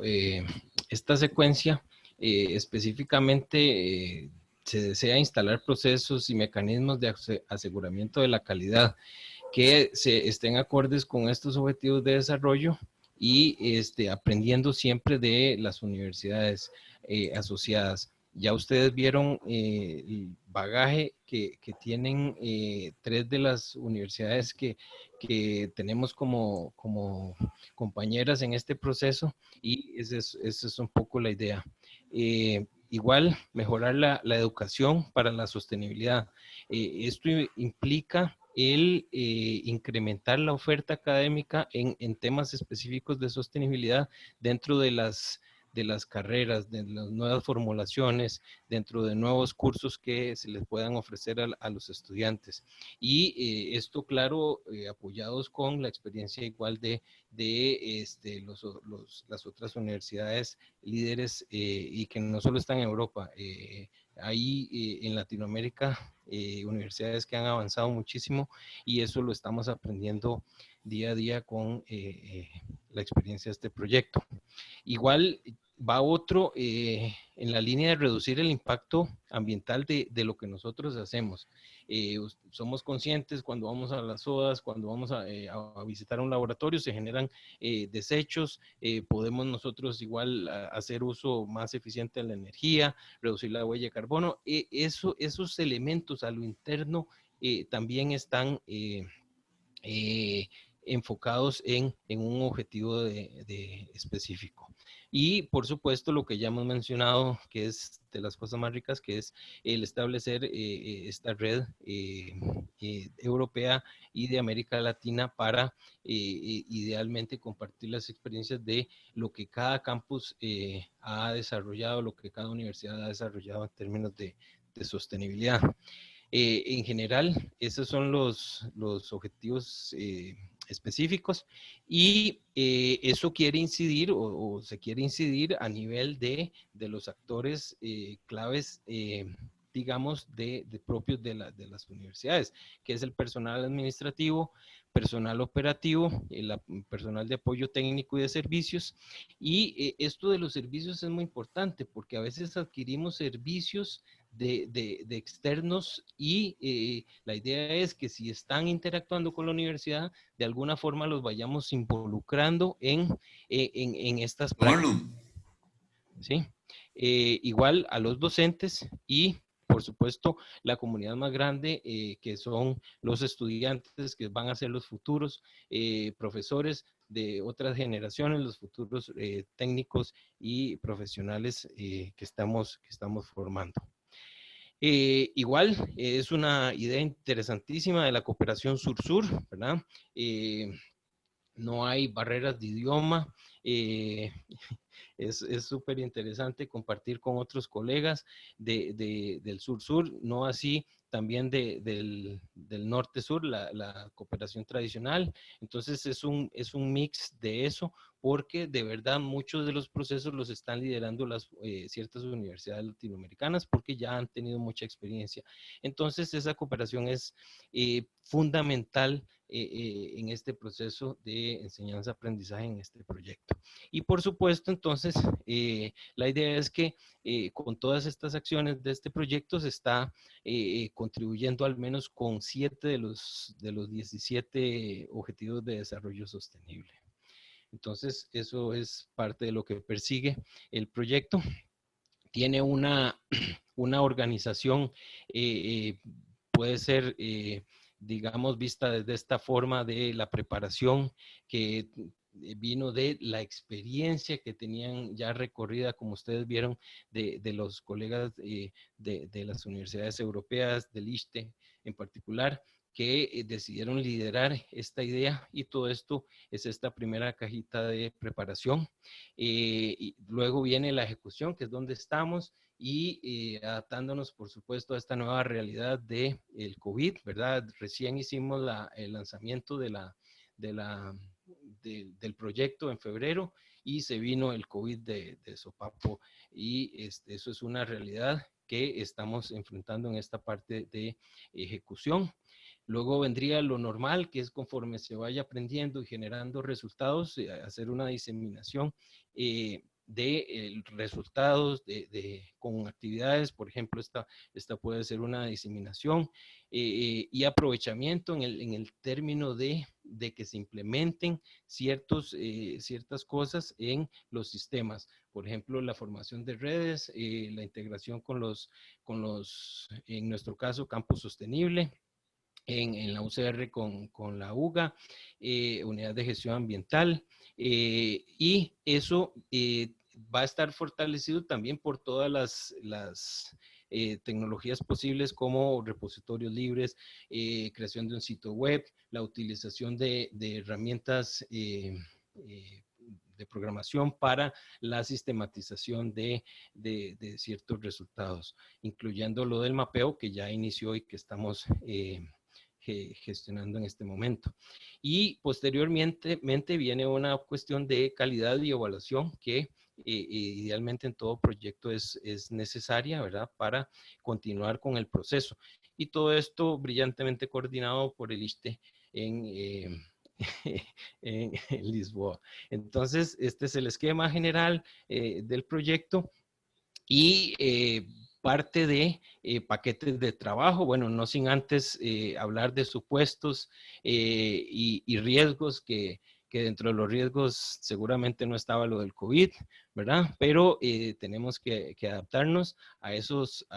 esta secuencia, específicamente se desea instalar procesos y mecanismos de aseguramiento de la calidad que estén acordes con estos objetivos de desarrollo y aprendiendo siempre de las universidades asociadas. Ya ustedes vieron el bagaje que tienen 3 de las universidades que tenemos como compañeras en este proceso y esa es un poco la idea. Igual, mejorar la educación para la sostenibilidad. Esto implica el incrementar la oferta académica en temas específicos de sostenibilidad dentro de las carreras, de las nuevas formulaciones, dentro de nuevos cursos que se les puedan ofrecer a los estudiantes. Y esto, claro, apoyados con la experiencia igual de las otras universidades líderes y que no solo están en Europa. Hay en Latinoamérica universidades que han avanzado muchísimo y eso lo estamos aprendiendo día a día con la experiencia de este proyecto. Igual va otro en la línea de reducir el impacto ambiental de lo que nosotros hacemos. Somos conscientes cuando vamos a las sodas, cuando vamos a visitar un laboratorio, se generan desechos, podemos nosotros igual hacer uso más eficiente de la energía, reducir la huella de carbono. Esos elementos a lo interno también están enfocados en un objetivo específico. Y por supuesto lo que ya hemos mencionado, que es de las cosas más ricas, que es el establecer esta red europea y de América Latina para idealmente compartir las experiencias de lo que cada campus ha desarrollado, lo que cada universidad ha desarrollado en términos de sostenibilidad. En general, esos son los objetivos específicos y eso quiere incidir o se quiere incidir a nivel de los actores claves, digamos, propios de las universidades, que es el personal administrativo, personal operativo, personal de apoyo técnico y de servicios. Y esto de los servicios es muy importante porque a veces adquirimos servicios de externos y la idea es que si están interactuando con la universidad, de alguna forma los vayamos involucrando en estas prácticas. ¿Sí? Igual a los docentes y por supuesto la comunidad más grande que son los estudiantes que van a ser los futuros profesores de otras generaciones, los futuros técnicos y profesionales que estamos formando. Igual es una idea interesantísima de la cooperación sur-sur, ¿verdad? No hay barreras de idioma. Es súper interesante compartir con otros colegas del sur-sur, no así también del norte-sur, la cooperación tradicional. Entonces es un mix de eso, porque de verdad muchos de los procesos los están liderando las ciertas universidades latinoamericanas porque ya han tenido mucha experiencia. Entonces esa cooperación es fundamental en este proceso de enseñanza-aprendizaje en este proyecto. Y por supuesto, entonces, la idea es que con todas estas acciones de este proyecto se está contribuyendo al menos con 7 de los 17 objetivos de desarrollo sostenible. Entonces, eso es parte de lo que persigue el proyecto. Tiene una organización, puede ser, digamos, vista desde esta forma de la preparación que vino de la experiencia que tenían ya recorrida, como ustedes vieron, de los colegas de las universidades europeas, del ISTE en particular, que decidieron liderar esta idea y todo esto es esta primera cajita de preparación. Y luego viene la ejecución, que es donde estamos, y adaptándonos, por supuesto, a esta nueva realidad del COVID, ¿verdad? Recién hicimos el lanzamiento del proyecto en febrero y se vino el COVID de sopapo y eso es una realidad que estamos enfrentando en esta parte de ejecución. Luego vendría lo normal, que es conforme se vaya aprendiendo y generando resultados, hacer una diseminación de resultados con actividades. Por ejemplo, esta puede ser una diseminación y aprovechamiento en el término de que se implementen ciertas cosas en los sistemas. Por ejemplo, la formación de redes, la integración con los, en nuestro caso, Campus Sostenible, en la UCR con la UGA, Unidad de Gestión Ambiental, y eso va a estar fortalecido también por todas las tecnologías posibles como repositorios libres, creación de un sitio web, la utilización de herramientas de programación para la sistematización de ciertos resultados, incluyendo lo del mapeo que ya inició y que estamos gestionando en este momento. Y posteriormente viene una cuestión de calidad y evaluación que idealmente en todo proyecto es necesaria, ¿verdad?, para continuar con el proceso. Y todo esto brillantemente coordinado por el ISTE en Lisboa. Entonces, este es el esquema general del proyecto y parte de paquetes de trabajo, bueno, no sin antes hablar de supuestos y riesgos que dentro de los riesgos seguramente no estaba lo del COVID, ¿verdad? Pero tenemos que adaptarnos a esos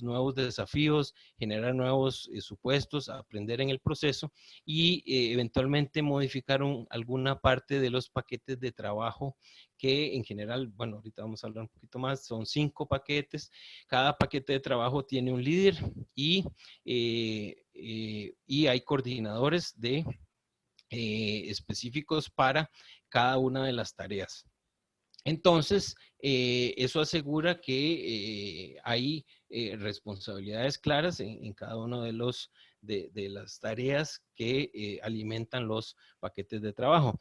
nuevos desafíos, generar nuevos supuestos, aprender en el proceso y eventualmente modificar alguna parte de los paquetes de trabajo que en general, bueno, ahorita vamos a hablar un poquito más, son 5 paquetes. Cada paquete de trabajo tiene un líder y hay coordinadores de específicos para cada una de las tareas. Entonces, eso asegura que hay responsabilidades claras en cada uno de las tareas que alimentan los paquetes de trabajo.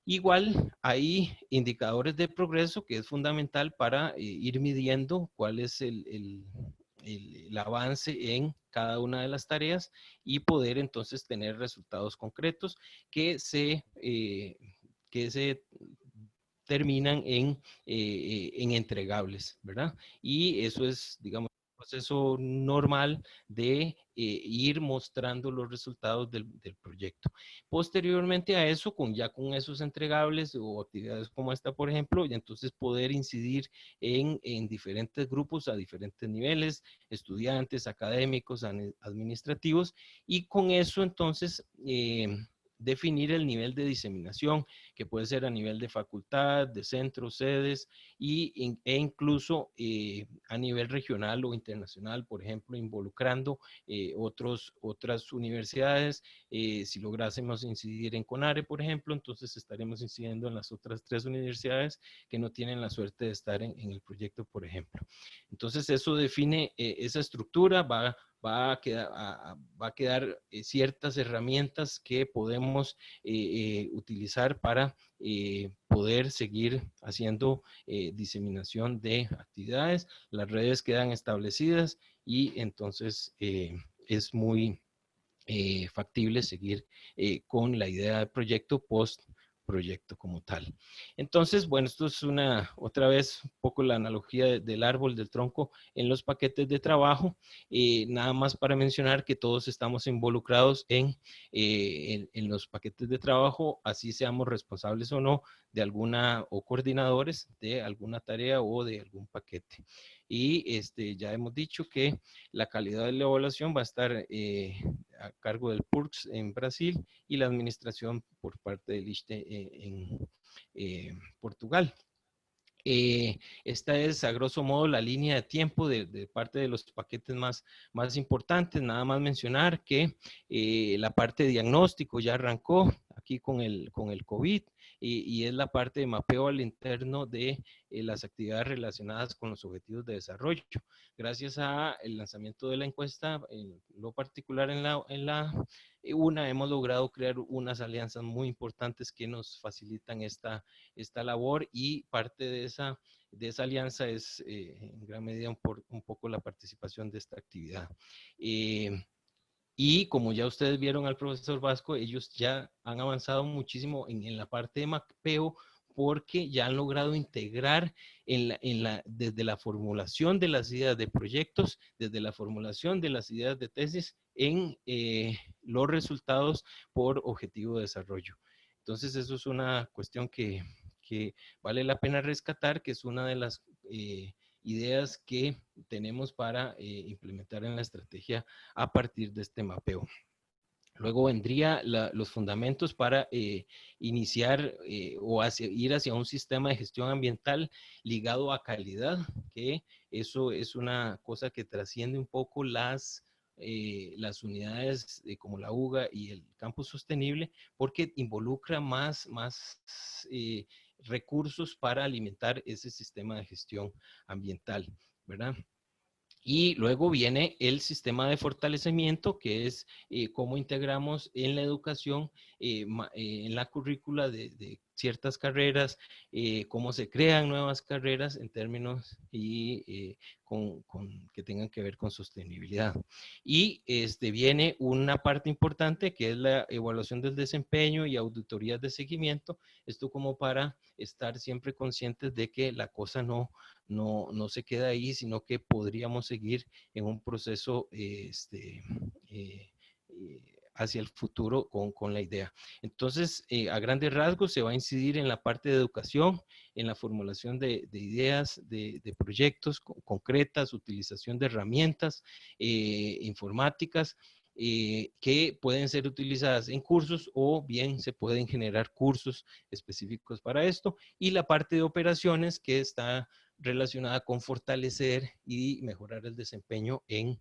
Igual hay indicadores de progreso que es fundamental para ir midiendo cuál es el avance en cada una de las tareas y poder entonces tener resultados concretos que se terminan en entregables, ¿verdad? Y eso es, digamos, un proceso normal de ir mostrando los resultados del proyecto. Posteriormente a eso, ya con esos entregables o actividades como esta, por ejemplo, y entonces poder incidir en diferentes grupos a diferentes niveles, estudiantes, académicos, administrativos, y con eso entonces definir el nivel de diseminación, que puede ser a nivel de facultad, de centros, sedes, e incluso a nivel regional o internacional, por ejemplo, involucrando otras universidades. Si lográsemos incidir en CONARE, por ejemplo, entonces estaremos incidiendo en las otras 3 universidades que no tienen la suerte de estar en el proyecto, por ejemplo. Entonces, eso define esa estructura, va a quedar ciertas herramientas que podemos utilizar para poder seguir haciendo diseminación de actividades. Las redes quedan establecidas y entonces es muy factible seguir con la idea del proyecto post-proyecto como tal. Entonces, bueno, esto es otra vez un poco la analogía del árbol, del tronco en los paquetes de trabajo. Nada más para mencionar que todos estamos involucrados en los paquetes de trabajo, así seamos responsables o no de alguna o coordinadores de alguna tarea o de algún paquete. Y ya hemos dicho que la calidad de la evaluación va a estar a cargo del PURCS en Brasil y la administración por parte del ISTE en Portugal. Esta es a grosso modo la línea de tiempo de parte de los paquetes más importantes. Nada más mencionar que la parte de diagnóstico ya arrancó aquí con el COVID y es la parte de mapeo al interno de las actividades relacionadas con los objetivos de desarrollo. Gracias al lanzamiento de la encuesta, en lo particular hemos logrado crear unas alianzas muy importantes que nos facilitan esta labor, y parte de esa alianza es en gran medida un poco la participación de esta actividad. Y como ya ustedes vieron al profesor Vasco, ellos ya han avanzado muchísimo en la parte de mapeo, porque ya han logrado integrar desde la formulación de las ideas de proyectos, desde la formulación de las ideas de tesis en los resultados por objetivo de desarrollo. Entonces, eso es una cuestión que vale la pena rescatar, que es una de las ideas que tenemos para implementar en la estrategia a partir de este mapeo. Luego vendría los fundamentos para iniciar o ir hacia un sistema de gestión ambiental ligado a calidad, que eso es una cosa que trasciende un poco las unidades como la UGA y el campo sostenible, porque involucra más recursos para alimentar ese sistema de gestión ambiental, ¿verdad? Y luego viene el sistema de fortalecimiento, que es cómo integramos en la educación, en la currícula de ciertas carreras, cómo se crean nuevas carreras en términos y que tengan que ver con sostenibilidad. Y viene una parte importante que es la evaluación del desempeño y auditorías de seguimiento. Esto como para estar siempre conscientes de que la cosa no se queda ahí, sino que podríamos seguir en un proceso hacia el futuro con la idea. Entonces, a grandes rasgos se va a incidir en la parte de educación, en la formulación de ideas, de proyectos concretas, utilización de herramientas informáticas, que pueden ser utilizadas en cursos o bien se pueden generar cursos específicos para esto, y la parte de operaciones que está relacionada con fortalecer y mejorar el desempeño en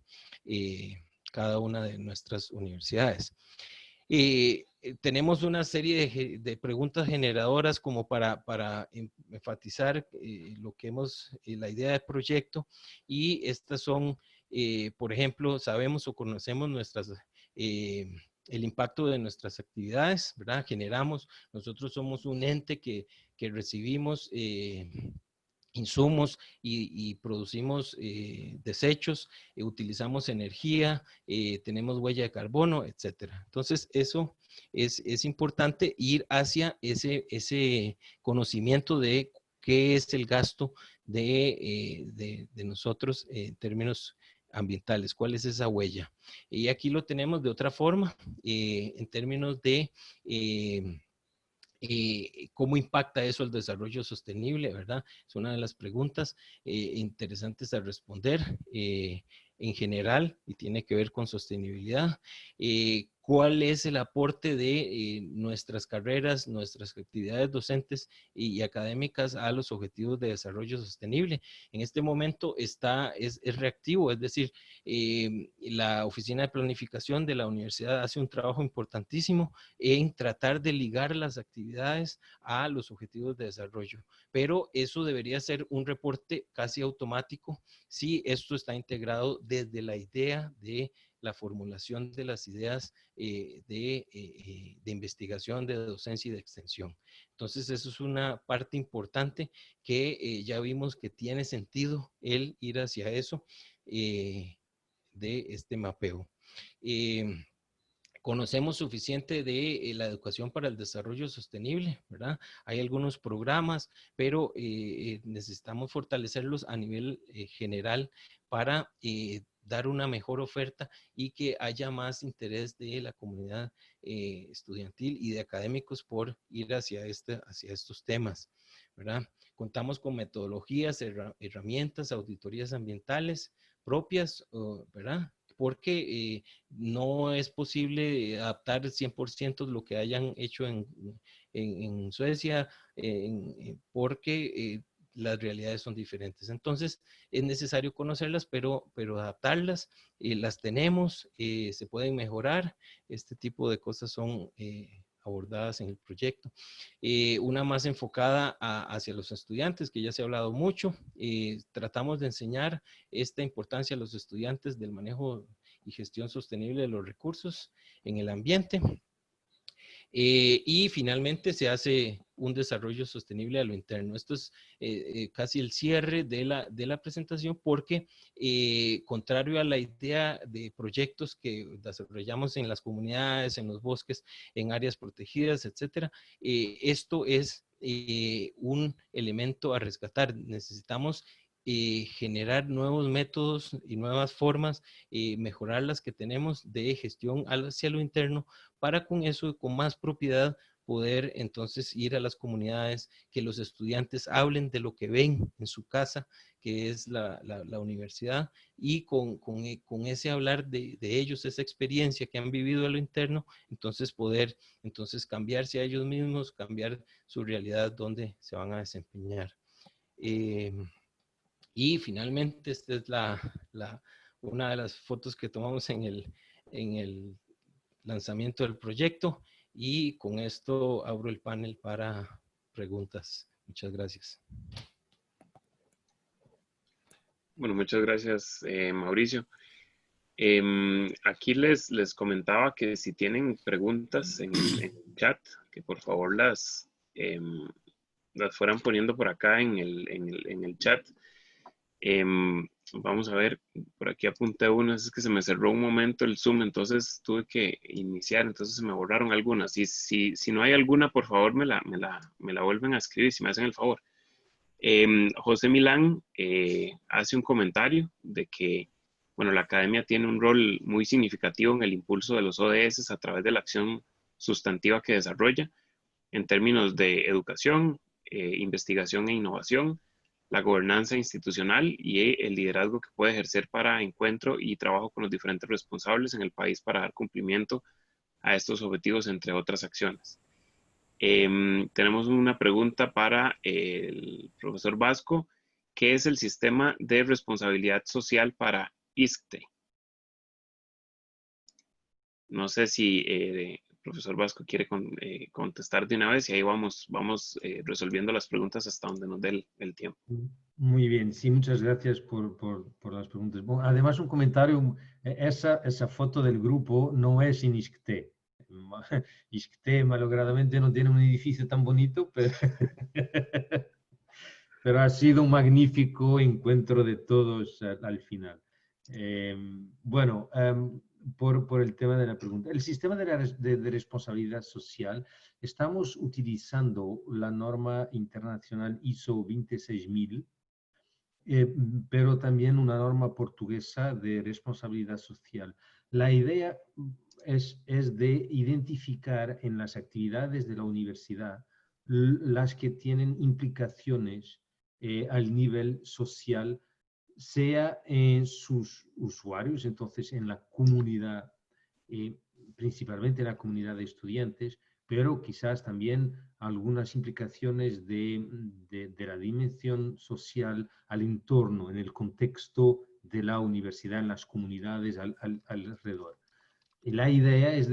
cada una de nuestras universidades. Tenemos una serie de preguntas generadoras como para enfatizar lo que la idea del proyecto, y estas son, por ejemplo, sabemos o conocemos el impacto de nuestras actividades, ¿verdad? Nosotros somos un ente que recibimos insumos y producimos desechos, utilizamos energía, tenemos huella de carbono, etcétera. Entonces, eso es importante, ir hacia ese conocimiento de qué es el gasto de nosotros en términos ambientales, cuál es esa huella. Y aquí lo tenemos de otra forma, en términos de cómo impacta eso el desarrollo sostenible, ¿verdad? Es una de las preguntas interesantes a responder en general, y tiene que ver con sostenibilidad. ¿Cuál es el aporte de nuestras carreras, nuestras actividades docentes y académicas a los objetivos de desarrollo sostenible? En este momento es reactivo, es decir, la Oficina de Planificación de la Universidad hace un trabajo importantísimo en tratar de ligar las actividades a los objetivos de desarrollo, pero eso debería ser un reporte casi automático si esto está integrado desde la idea de la formulación de las ideas de investigación, de docencia y de extensión. Entonces, eso es una parte importante que ya vimos que tiene sentido el ir hacia eso de este mapeo. Conocemos suficiente de la educación para el desarrollo sostenible, ¿verdad? Hay algunos programas, pero necesitamos fortalecerlos a nivel general para dar una mejor oferta y que haya más interés de la comunidad estudiantil y de académicos por ir hacia estos temas, ¿verdad? Contamos con metodologías, herramientas, auditorías ambientales propias, ¿verdad? Porque no es posible adaptar 100% lo que hayan hecho en Suecia, porque las realidades son diferentes. Entonces, es necesario conocerlas, pero adaptarlas, las tenemos, se pueden mejorar. Este tipo de cosas son abordadas en el proyecto. Una más enfocada hacia los estudiantes, que ya se ha hablado mucho. Tratamos de enseñar esta importancia a los estudiantes del manejo y gestión sostenible de los recursos en el ambiente. Y finalmente se hace un desarrollo sostenible a lo interno. Esto es casi el cierre de la presentación, porque contrario a la idea de proyectos que desarrollamos en las comunidades, en los bosques, en áreas protegidas, etcétera, esto es un elemento a rescatar. Necesitamos generar nuevos métodos y nuevas formas, mejorar las que tenemos de gestión hacia lo interno, para con eso, con más propiedad, poder entonces ir a las comunidades, que los estudiantes hablen de lo que ven en su casa, que es la universidad, y con ese hablar de ellos, esa experiencia que han vivido a lo interno, entonces poder cambiarse a ellos mismos, cambiar su realidad donde se van a desempeñar. Y finalmente, esta es una de las fotos que tomamos en el lanzamiento del proyecto, y con esto abro el panel para preguntas. Muchas gracias. Bueno, muchas gracias, Mauricio. Aquí les comentaba que si tienen preguntas en el chat, que por favor las fueran poniendo por acá en el chat. Vamos a ver, por aquí apunté unas, es que se me cerró un momento el Zoom, entonces tuve que iniciar, entonces se me borraron algunas. Y si no hay alguna, por favor me la vuelven a escribir, si me hacen el favor. José Milán hace un comentario de que, bueno, la academia tiene un rol muy significativo en el impulso de los ODS a través de la acción sustantiva que desarrolla en términos de educación, investigación e innovación, la gobernanza institucional y el liderazgo que puede ejercer para encuentro y trabajo con los diferentes responsables en el país para dar cumplimiento a estos objetivos, entre otras acciones. Tenemos una pregunta para el profesor Vasco. ¿Qué es el sistema de responsabilidad social para ISCTE? No sé si el profesor Vasco quiere contestar de una vez, y ahí vamos resolviendo las preguntas hasta donde nos dé el tiempo. Muy bien, sí, muchas gracias por las preguntas. Bueno, además, un comentario, esa foto del grupo no es en ISCTE. ISCTE, malogradamente, no tiene un edificio tan bonito, pero ha sido un magnífico encuentro de todos al final. Bueno, por el tema de la pregunta. El sistema de responsabilidad social, estamos utilizando la norma internacional ISO 26000, pero también una norma portuguesa de responsabilidad social. La idea es de identificar en las actividades de la universidad las que tienen implicaciones al nivel social, sea en sus usuarios, entonces en la comunidad, principalmente en la comunidad de estudiantes, pero quizás también algunas implicaciones de la dimensión social al entorno, en el contexto de la universidad, en las comunidades alrededor. Y la idea es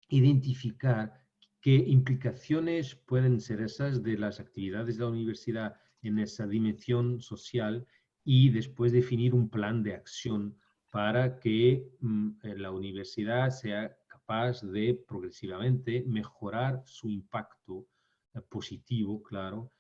identificar qué implicaciones pueden ser esas de las actividades de la universidad en esa dimensión social, y después definir un plan de acción para que la universidad sea capaz de progresivamente mejorar su impacto positivo, claro,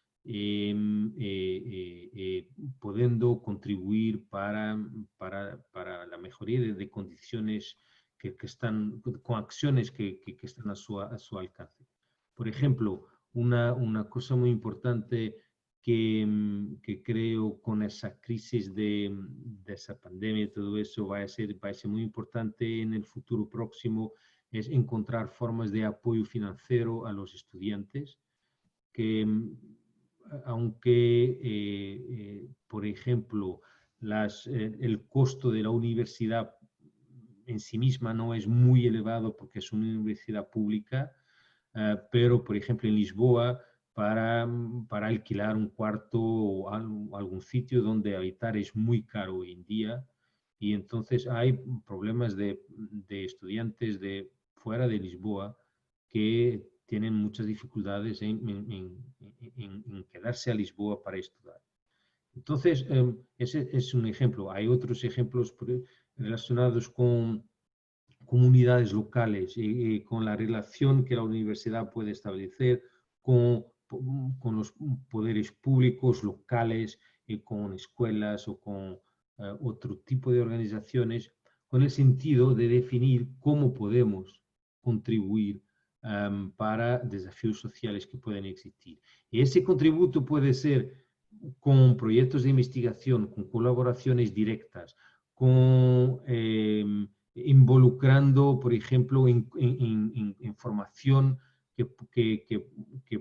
pudiendo contribuir para la mejoría de condiciones que están, con acciones que están a su alcance. Por ejemplo, una cosa muy importante que creo con esa crisis de esa pandemia y todo eso va a ser muy importante en el futuro próximo, es encontrar formas de apoyo financiero a los estudiantes, que aunque, por ejemplo, el costo de la universidad en sí misma no es muy elevado porque es una universidad pública, pero, por ejemplo, en Lisboa, para alquilar un cuarto o algún sitio donde habitar es muy caro hoy en día, y entonces hay problemas de estudiantes de fuera de Lisboa que tienen muchas dificultades en quedarse a Lisboa para estudiar. Entonces, ese es un ejemplo. Hay otros ejemplos relacionados con comunidades locales y con la relación que la universidad puede establecer con los poderes públicos locales, con escuelas o con otro tipo de organizaciones, con el sentido de definir cómo podemos contribuir para desafíos sociales que pueden existir. Y ese contributo puede ser con proyectos de investigación, con colaboraciones directas, con involucrando, por ejemplo, en formación que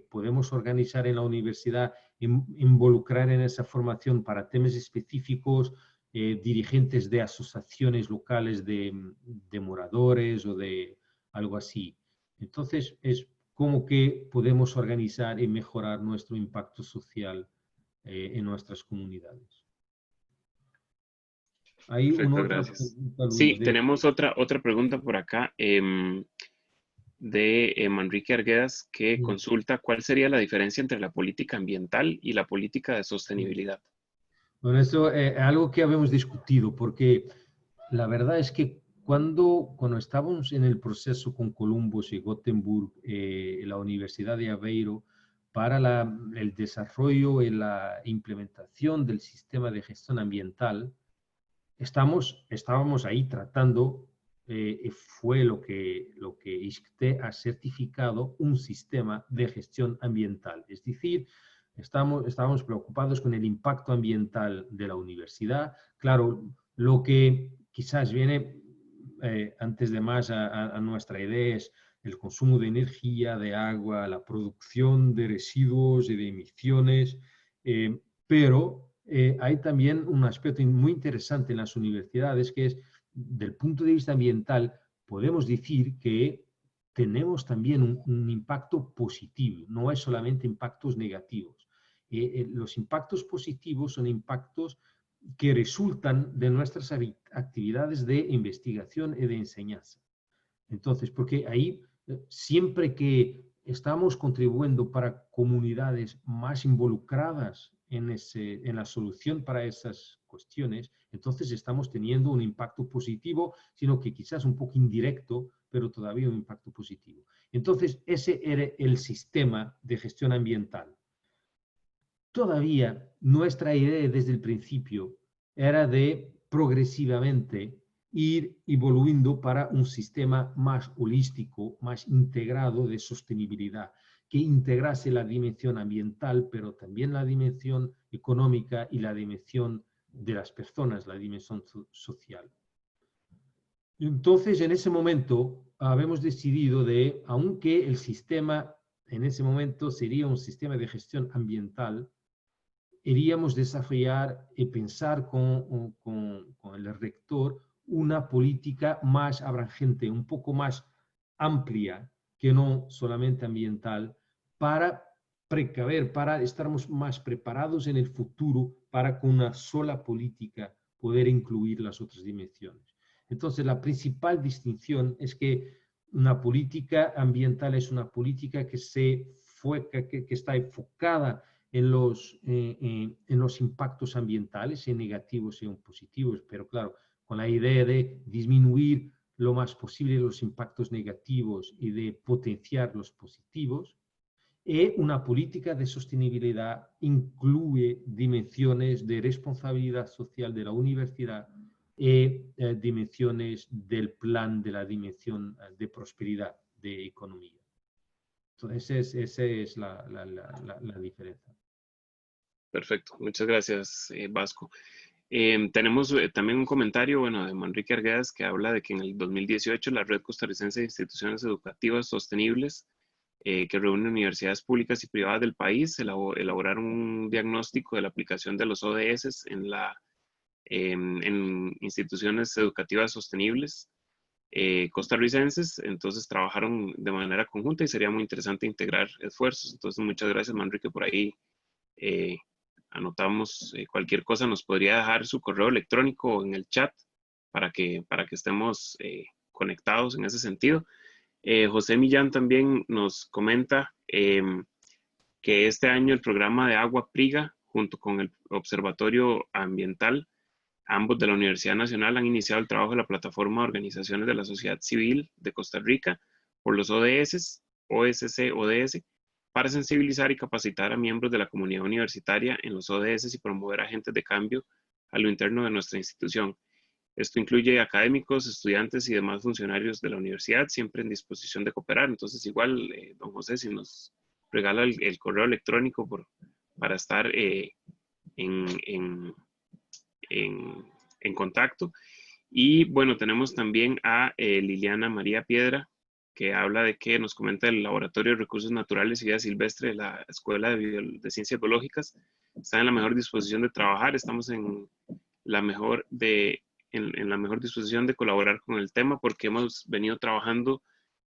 podemos organizar en la universidad, involucrar en esa formación para temas específicos, dirigentes de asociaciones locales de moradores o de algo así. Entonces, es como que podemos organizar y mejorar nuestro impacto social en nuestras comunidades. Hay una Perfecto, otra gracias. pregunta, Luis. Sí, tenemos otra pregunta por acá de Manrique Arguedas, que consulta cuál sería la diferencia entre la política ambiental y la política de sostenibilidad. Bueno, esto es algo que habíamos discutido, porque la verdad es que cuando estábamos en el proceso con Columbus y Gothenburg, la Universidad de Aveiro, para el desarrollo y la implementación del sistema de gestión ambiental, estábamos ahí tratando, fue lo que ISCTE ha certificado un sistema de gestión ambiental. Es decir, estábamos preocupados con el impacto ambiental de la universidad. Claro, lo que quizás viene antes de más a nuestra idea es el consumo de energía, de agua, la producción de residuos y de emisiones, pero hay también un aspecto muy interesante en las universidades, que es, del punto de vista ambiental, podemos decir que tenemos también un impacto positivo, no es solamente impactos negativos. Los impactos positivos son impactos que resultan de nuestras actividades de investigación y de enseñanza. Entonces, porque ahí siempre que estamos contribuyendo para comunidades más involucradas en la solución para esas cuestiones, entonces estamos teniendo un impacto positivo, sino que quizás un poco indirecto, pero todavía un impacto positivo. Entonces, ese era el sistema de gestión ambiental. Todavía nuestra idea desde el principio era de progresivamente ir evoluyendo para un sistema más holístico, más integrado de sostenibilidad, que integrase la dimensión ambiental, pero también la dimensión económica y la dimensión de las personas, la dimensión social. Entonces, en ese momento, habíamos decidido de, aunque el sistema en ese momento sería un sistema de gestión ambiental, iríamos desarrollar y pensar con el rector una política más abrangente, un poco más amplia que no solamente ambiental, para precaver, para estar más preparados en el futuro para con una sola política poder incluir las otras dimensiones. Entonces, la principal distinción es que una política ambiental es una política que está enfocada en los impactos ambientales, en negativos y en positivos, pero claro, con la idea de disminuir lo más posible los impactos negativos y de potenciar los positivos. Y una política de sostenibilidad incluye dimensiones de responsabilidad social de la universidad y dimensiones del plan de la dimensión de prosperidad, de economía. Entonces, esa es la diferencia. Perfecto, muchas gracias, Vasco. Tenemos también un comentario, bueno, de Manrique Arguedas, que habla de que en el 2018 la Red Costarricense de Instituciones Educativas Sostenibles, que reúne universidades públicas y privadas del país, elaboraron un diagnóstico de la aplicación de los ODS en instituciones educativas sostenibles costarricenses. Entonces trabajaron de manera conjunta y sería muy interesante integrar esfuerzos. Entonces, muchas gracias, Manrique, por ahí. Anotamos cualquier cosa, nos podría dejar su correo electrónico en el chat para que estemos conectados en ese sentido. José Millán también nos comenta que este año el programa de Agua Priga, junto con el Observatorio Ambiental, ambos de la Universidad Nacional, han iniciado el trabajo de la plataforma de organizaciones de la sociedad civil de Costa Rica por los ODS, OSC, ODS, para sensibilizar y capacitar a miembros de la comunidad universitaria en los ODS y promover agentes de cambio a lo interno de nuestra institución. Esto incluye académicos, estudiantes y demás funcionarios de la universidad, siempre en disposición de cooperar. Entonces, igual, don José, si nos regala el correo electrónico para estar en contacto. Y bueno, tenemos también a Liliana María Piedra, que habla de que nos comenta el Laboratorio de Recursos Naturales y Vida Silvestre de la Escuela de Ciencias Biológicas. Está en la mejor disposición de trabajar, estamos en la mejor, en la mejor disposición de colaborar con el tema porque hemos venido trabajando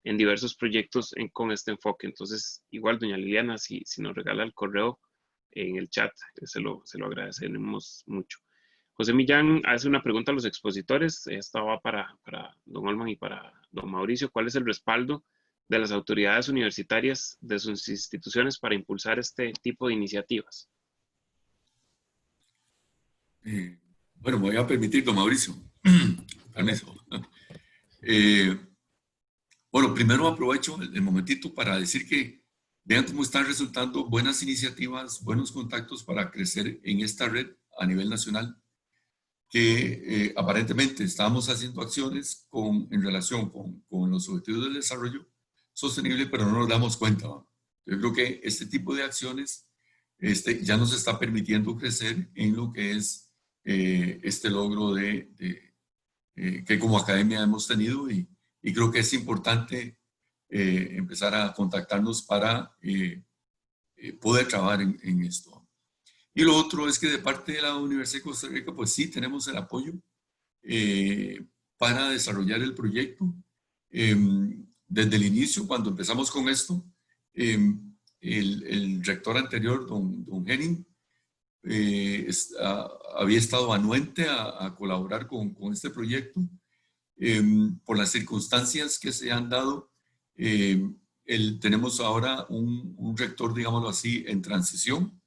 en diversos proyectos con este enfoque. Entonces, igual, doña Liliana, si nos regala el correo en el chat, se lo agradeceremos mucho. José Millán hace una pregunta a los expositores. Esta va para don Olman y para don Mauricio. ¿Cuál es el respaldo de las autoridades universitarias de sus instituciones para impulsar este tipo de iniciativas? Bueno, me voy a permitir, don Mauricio. Permiso. Bueno, primero aprovecho el momentito para decir que vean cómo están resultando buenas iniciativas, buenos contactos para crecer en esta red a nivel nacional, que aparentemente estamos haciendo acciones en relación con los objetivos del desarrollo sostenible, pero no nos damos cuenta. Yo creo que este tipo de acciones ya nos está permitiendo crecer en lo que es este logro que como academia hemos tenido y creo que es importante empezar a contactarnos para poder trabajar en esto. Y lo otro es que de parte de la Universidad de Costa Rica, pues sí, tenemos el apoyo para desarrollar el proyecto. Desde el inicio, cuando empezamos con esto, el rector anterior, don Henning, había estado anuente a colaborar con este proyecto. Por las circunstancias que se han dado, tenemos ahora un rector, digámoslo así, en transición,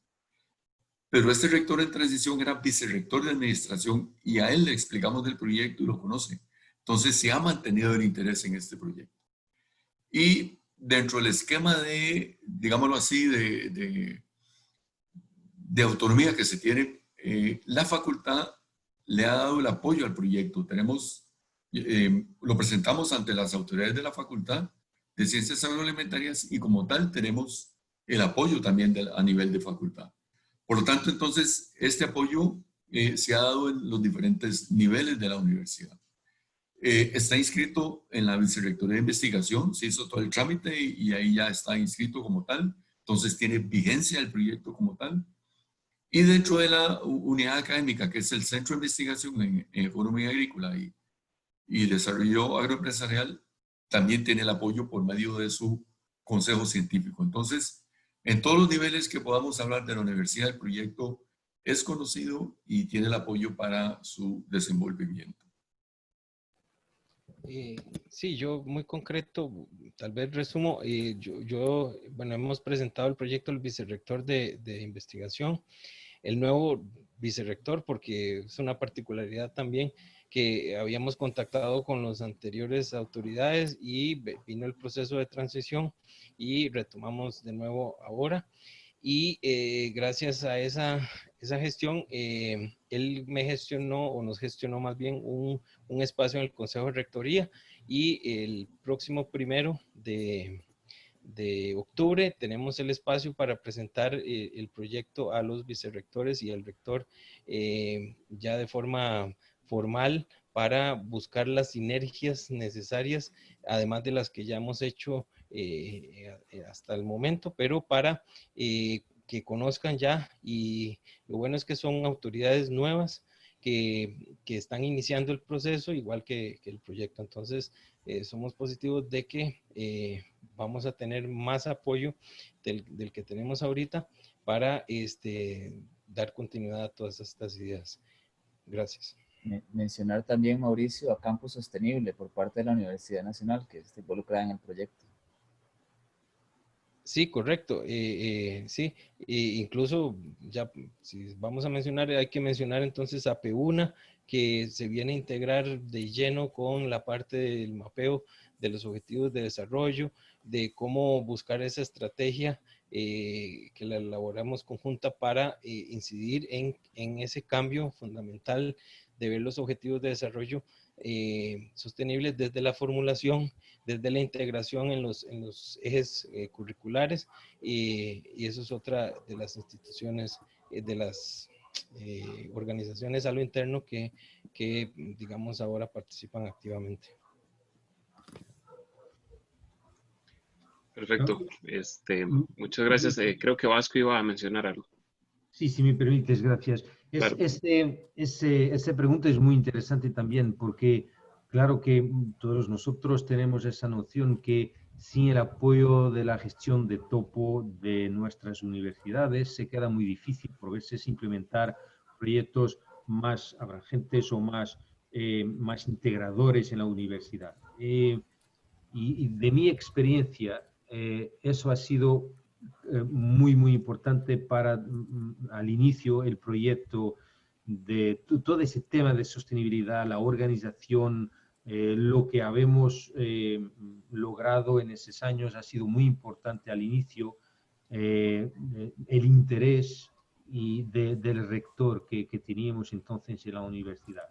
pero este rector en transición era vicerrector de administración y a él le explicamos del proyecto y lo conoce. Entonces se ha mantenido el interés en este proyecto. Y dentro del esquema de, digámoslo así, de autonomía que se tiene, la facultad le ha dado el apoyo al proyecto. Lo presentamos ante las autoridades de la Facultad de Ciencias Agroalimentarias y como tal tenemos el apoyo también a nivel de facultad. Por lo tanto, entonces, este apoyo se ha dado en los diferentes niveles de la universidad. Está inscrito en la Vicerrectoría de Investigación, se hizo todo el trámite y ahí ya está inscrito como tal, entonces tiene vigencia el proyecto como tal. Y dentro de la unidad académica, que es el Centro de Investigación en Economía Agrícola y Desarrollo Agroempresarial, también tiene el apoyo por medio de su consejo científico. Entonces, en todos los niveles que podamos hablar de la universidad, el proyecto es conocido y tiene el apoyo para su desenvolvimiento. Sí, yo muy concreto, tal vez resumo, bueno, hemos presentado el proyecto al vicerrector de investigación, el nuevo vicerrector, porque es una particularidad también que habíamos contactado con las anteriores autoridades y vino el proceso de transición y retomamos de nuevo ahora. Y gracias a esa gestión, él me gestionó, o nos gestionó más bien, un espacio en el Consejo de Rectoría, y el próximo 1 de octubre tenemos el espacio para presentar el proyecto a los vicerrectores y al rector ya de forma formal, para buscar las sinergias necesarias, además de las que ya hemos hecho hasta el momento, pero para que conozcan ya, y lo bueno es que son autoridades nuevas que están iniciando el proceso, igual que el proyecto. Entonces, somos positivos de que vamos a tener más apoyo del que tenemos ahorita para dar continuidad a todas estas ideas. Gracias. Mencionar también, Mauricio, a Campus Sostenible por parte de la Universidad Nacional, que está involucrada en el proyecto. Sí, correcto. Sí, incluso ya, si vamos a mencionar, hay que mencionar entonces a PEUNA, que se viene a integrar de lleno con la parte del mapeo de los objetivos de desarrollo, de cómo buscar esa estrategia que la elaboramos conjunta para incidir en ese cambio fundamental de ver los objetivos de desarrollo sostenibles desde la formulación, desde la integración en los ejes curriculares, y eso es otra de las instituciones, de las organizaciones a lo interno que, digamos, ahora participan activamente. Perfecto. Muchas gracias. Creo que Vasco iba a mencionar algo. Sí, si me permites, gracias. Claro. Esa pregunta es muy interesante también porque claro que todos nosotros tenemos esa noción que sin el apoyo de la gestión de topo de nuestras universidades se queda muy difícil por veces implementar proyectos más abrangentes o más integradores en la universidad. Y de mi experiencia, eso ha sido muy importante para al inicio el proyecto de todo ese tema de sostenibilidad, la organización, lo que habemos logrado en esos años ha sido muy importante al inicio, el interés del rector que teníamos entonces en la universidad.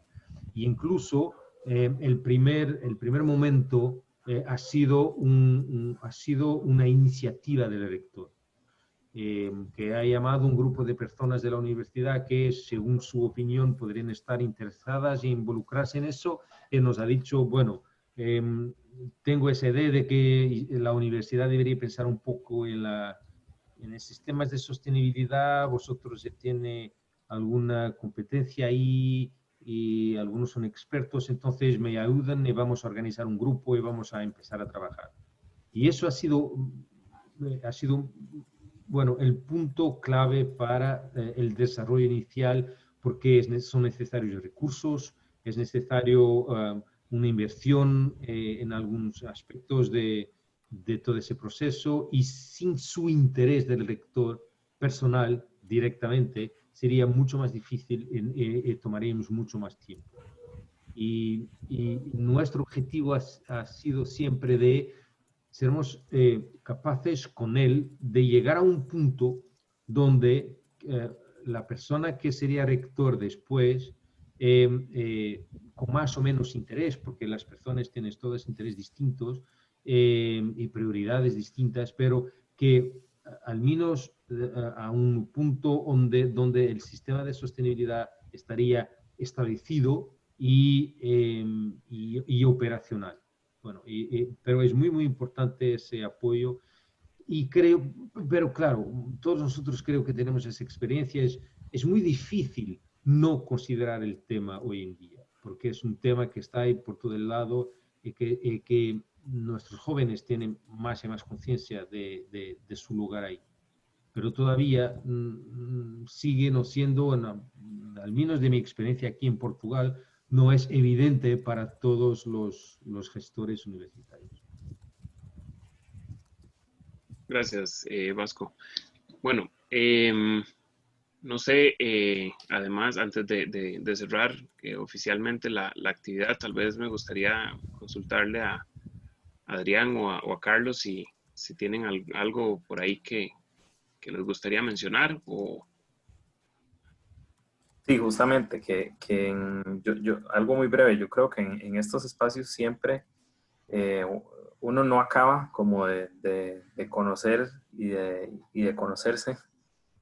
Y incluso el primer momento ha sido una iniciativa del rector, que ha llamado un grupo de personas de la universidad que, según su opinión, podrían estar interesadas e involucrarse en eso, y nos ha dicho, bueno, tengo esa idea de que la universidad debería pensar un poco en sistemas de sostenibilidad, vosotros tiene alguna competencia ahí y algunos son expertos, entonces me ayudan y vamos a organizar un grupo y vamos a empezar a trabajar. Y eso ha sido bueno, el punto clave para el desarrollo inicial, porque son necesarios recursos, es necesario una inversión en algunos aspectos de todo ese proceso, y sin su interés del rector personal directamente sería mucho más difícil y tomaríamos mucho más tiempo. Y nuestro objetivo ha sido siempre de sermos capaces con él de llegar a un punto donde la persona que sería rector después, con más o menos interés, porque las personas tienen todos intereses distintos y prioridades distintas, pero que al menos a un punto donde el sistema de sostenibilidad estaría establecido y operacional. Bueno, pero es muy importante ese apoyo y creo, pero claro, todos nosotros creo que tenemos esa experiencia, es muy difícil no considerar el tema hoy en día, porque es un tema que está ahí por todo el lado y que nuestros jóvenes tienen más y más conciencia de su lugar ahí. Pero todavía sigue no siendo, al menos de mi experiencia aquí en Portugal, no es evidente para todos los gestores universitarios. Gracias, Vasco. Bueno, no sé, además, antes de cerrar oficialmente la actividad, tal vez me gustaría consultarle a Adrián o a Carlos si tienen algo por ahí que les gustaría mencionar. Sí, justamente, algo muy breve, yo creo que en estos espacios siempre uno no acaba como de conocer y de conocerse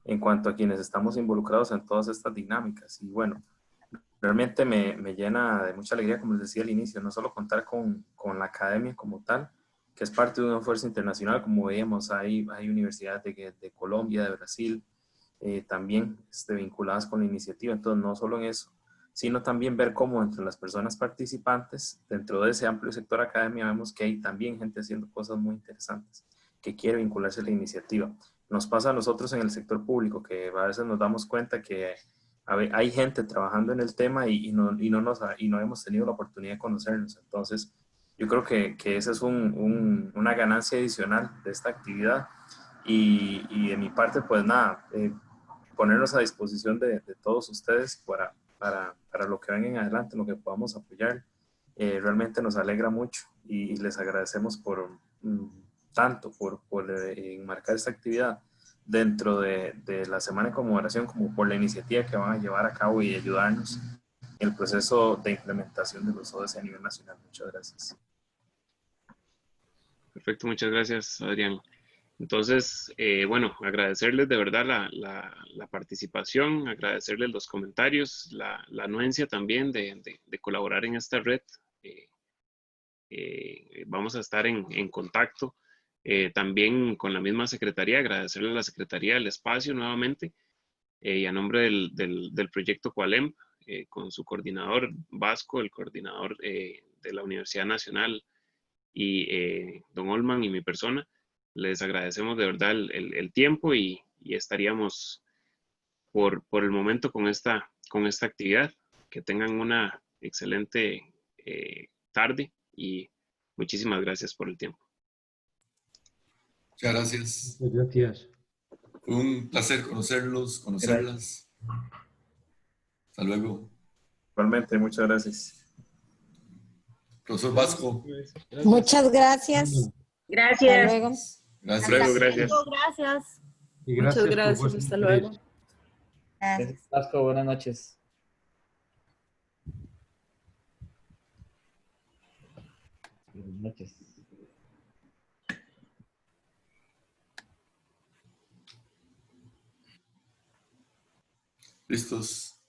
en cuanto a quienes estamos involucrados en todas estas dinámicas. Y bueno, realmente me llena de mucha alegría, como les decía al inicio, no solo contar con la academia como tal, que es parte de una fuerza internacional, como veíamos, hay universidades de Colombia, de Brasil, también vinculadas con la iniciativa. Entonces, no solo en eso, sino también ver cómo entre las personas participantes, dentro de ese amplio sector academia, vemos que hay también gente haciendo cosas muy interesantes, que quiere vincularse a la iniciativa. Nos pasa a nosotros en el sector público, que a veces nos damos cuenta que hay gente trabajando en el tema y no hemos tenido la oportunidad de conocernos. Entonces, yo creo que esa es una ganancia adicional de esta actividad. Y de mi parte, pues nada, ponernos a disposición de todos ustedes para lo que venga en adelante, lo que podamos apoyar. Realmente nos alegra mucho y les agradecemos tanto por enmarcar esta actividad dentro de la semana de conmemoración, como por la iniciativa que van a llevar a cabo y ayudarnos en el proceso de implementación de los ODS a nivel nacional. Muchas gracias. Perfecto, muchas gracias, Adrián. Entonces, bueno, agradecerles de verdad la participación, agradecerles los comentarios, la anuencia también de colaborar en esta red. Vamos a estar en contacto también con la misma Secretaría, agradecerle a la Secretaría del Espacio nuevamente y a nombre del proyecto Coalem, con su coordinador Vasco, el coordinador de la Universidad Nacional y don Olman y mi persona. Les agradecemos de verdad el tiempo y estaríamos por el momento con esta actividad. Que tengan una excelente tarde y muchísimas gracias por el tiempo. Muchas gracias. Muchas gracias. Fue un placer conocerlos, conocerlas. Hasta luego. Igualmente, muchas gracias. Profesor Vasco. Muchas gracias. Hasta Gracias. luego. Gracias. Hasta luego, gracias. Gracias. Y Muchas por gracias. vuestro Hasta interés. luego. Gracias, Vasco. Buenas noches. Buenas noches. Listos.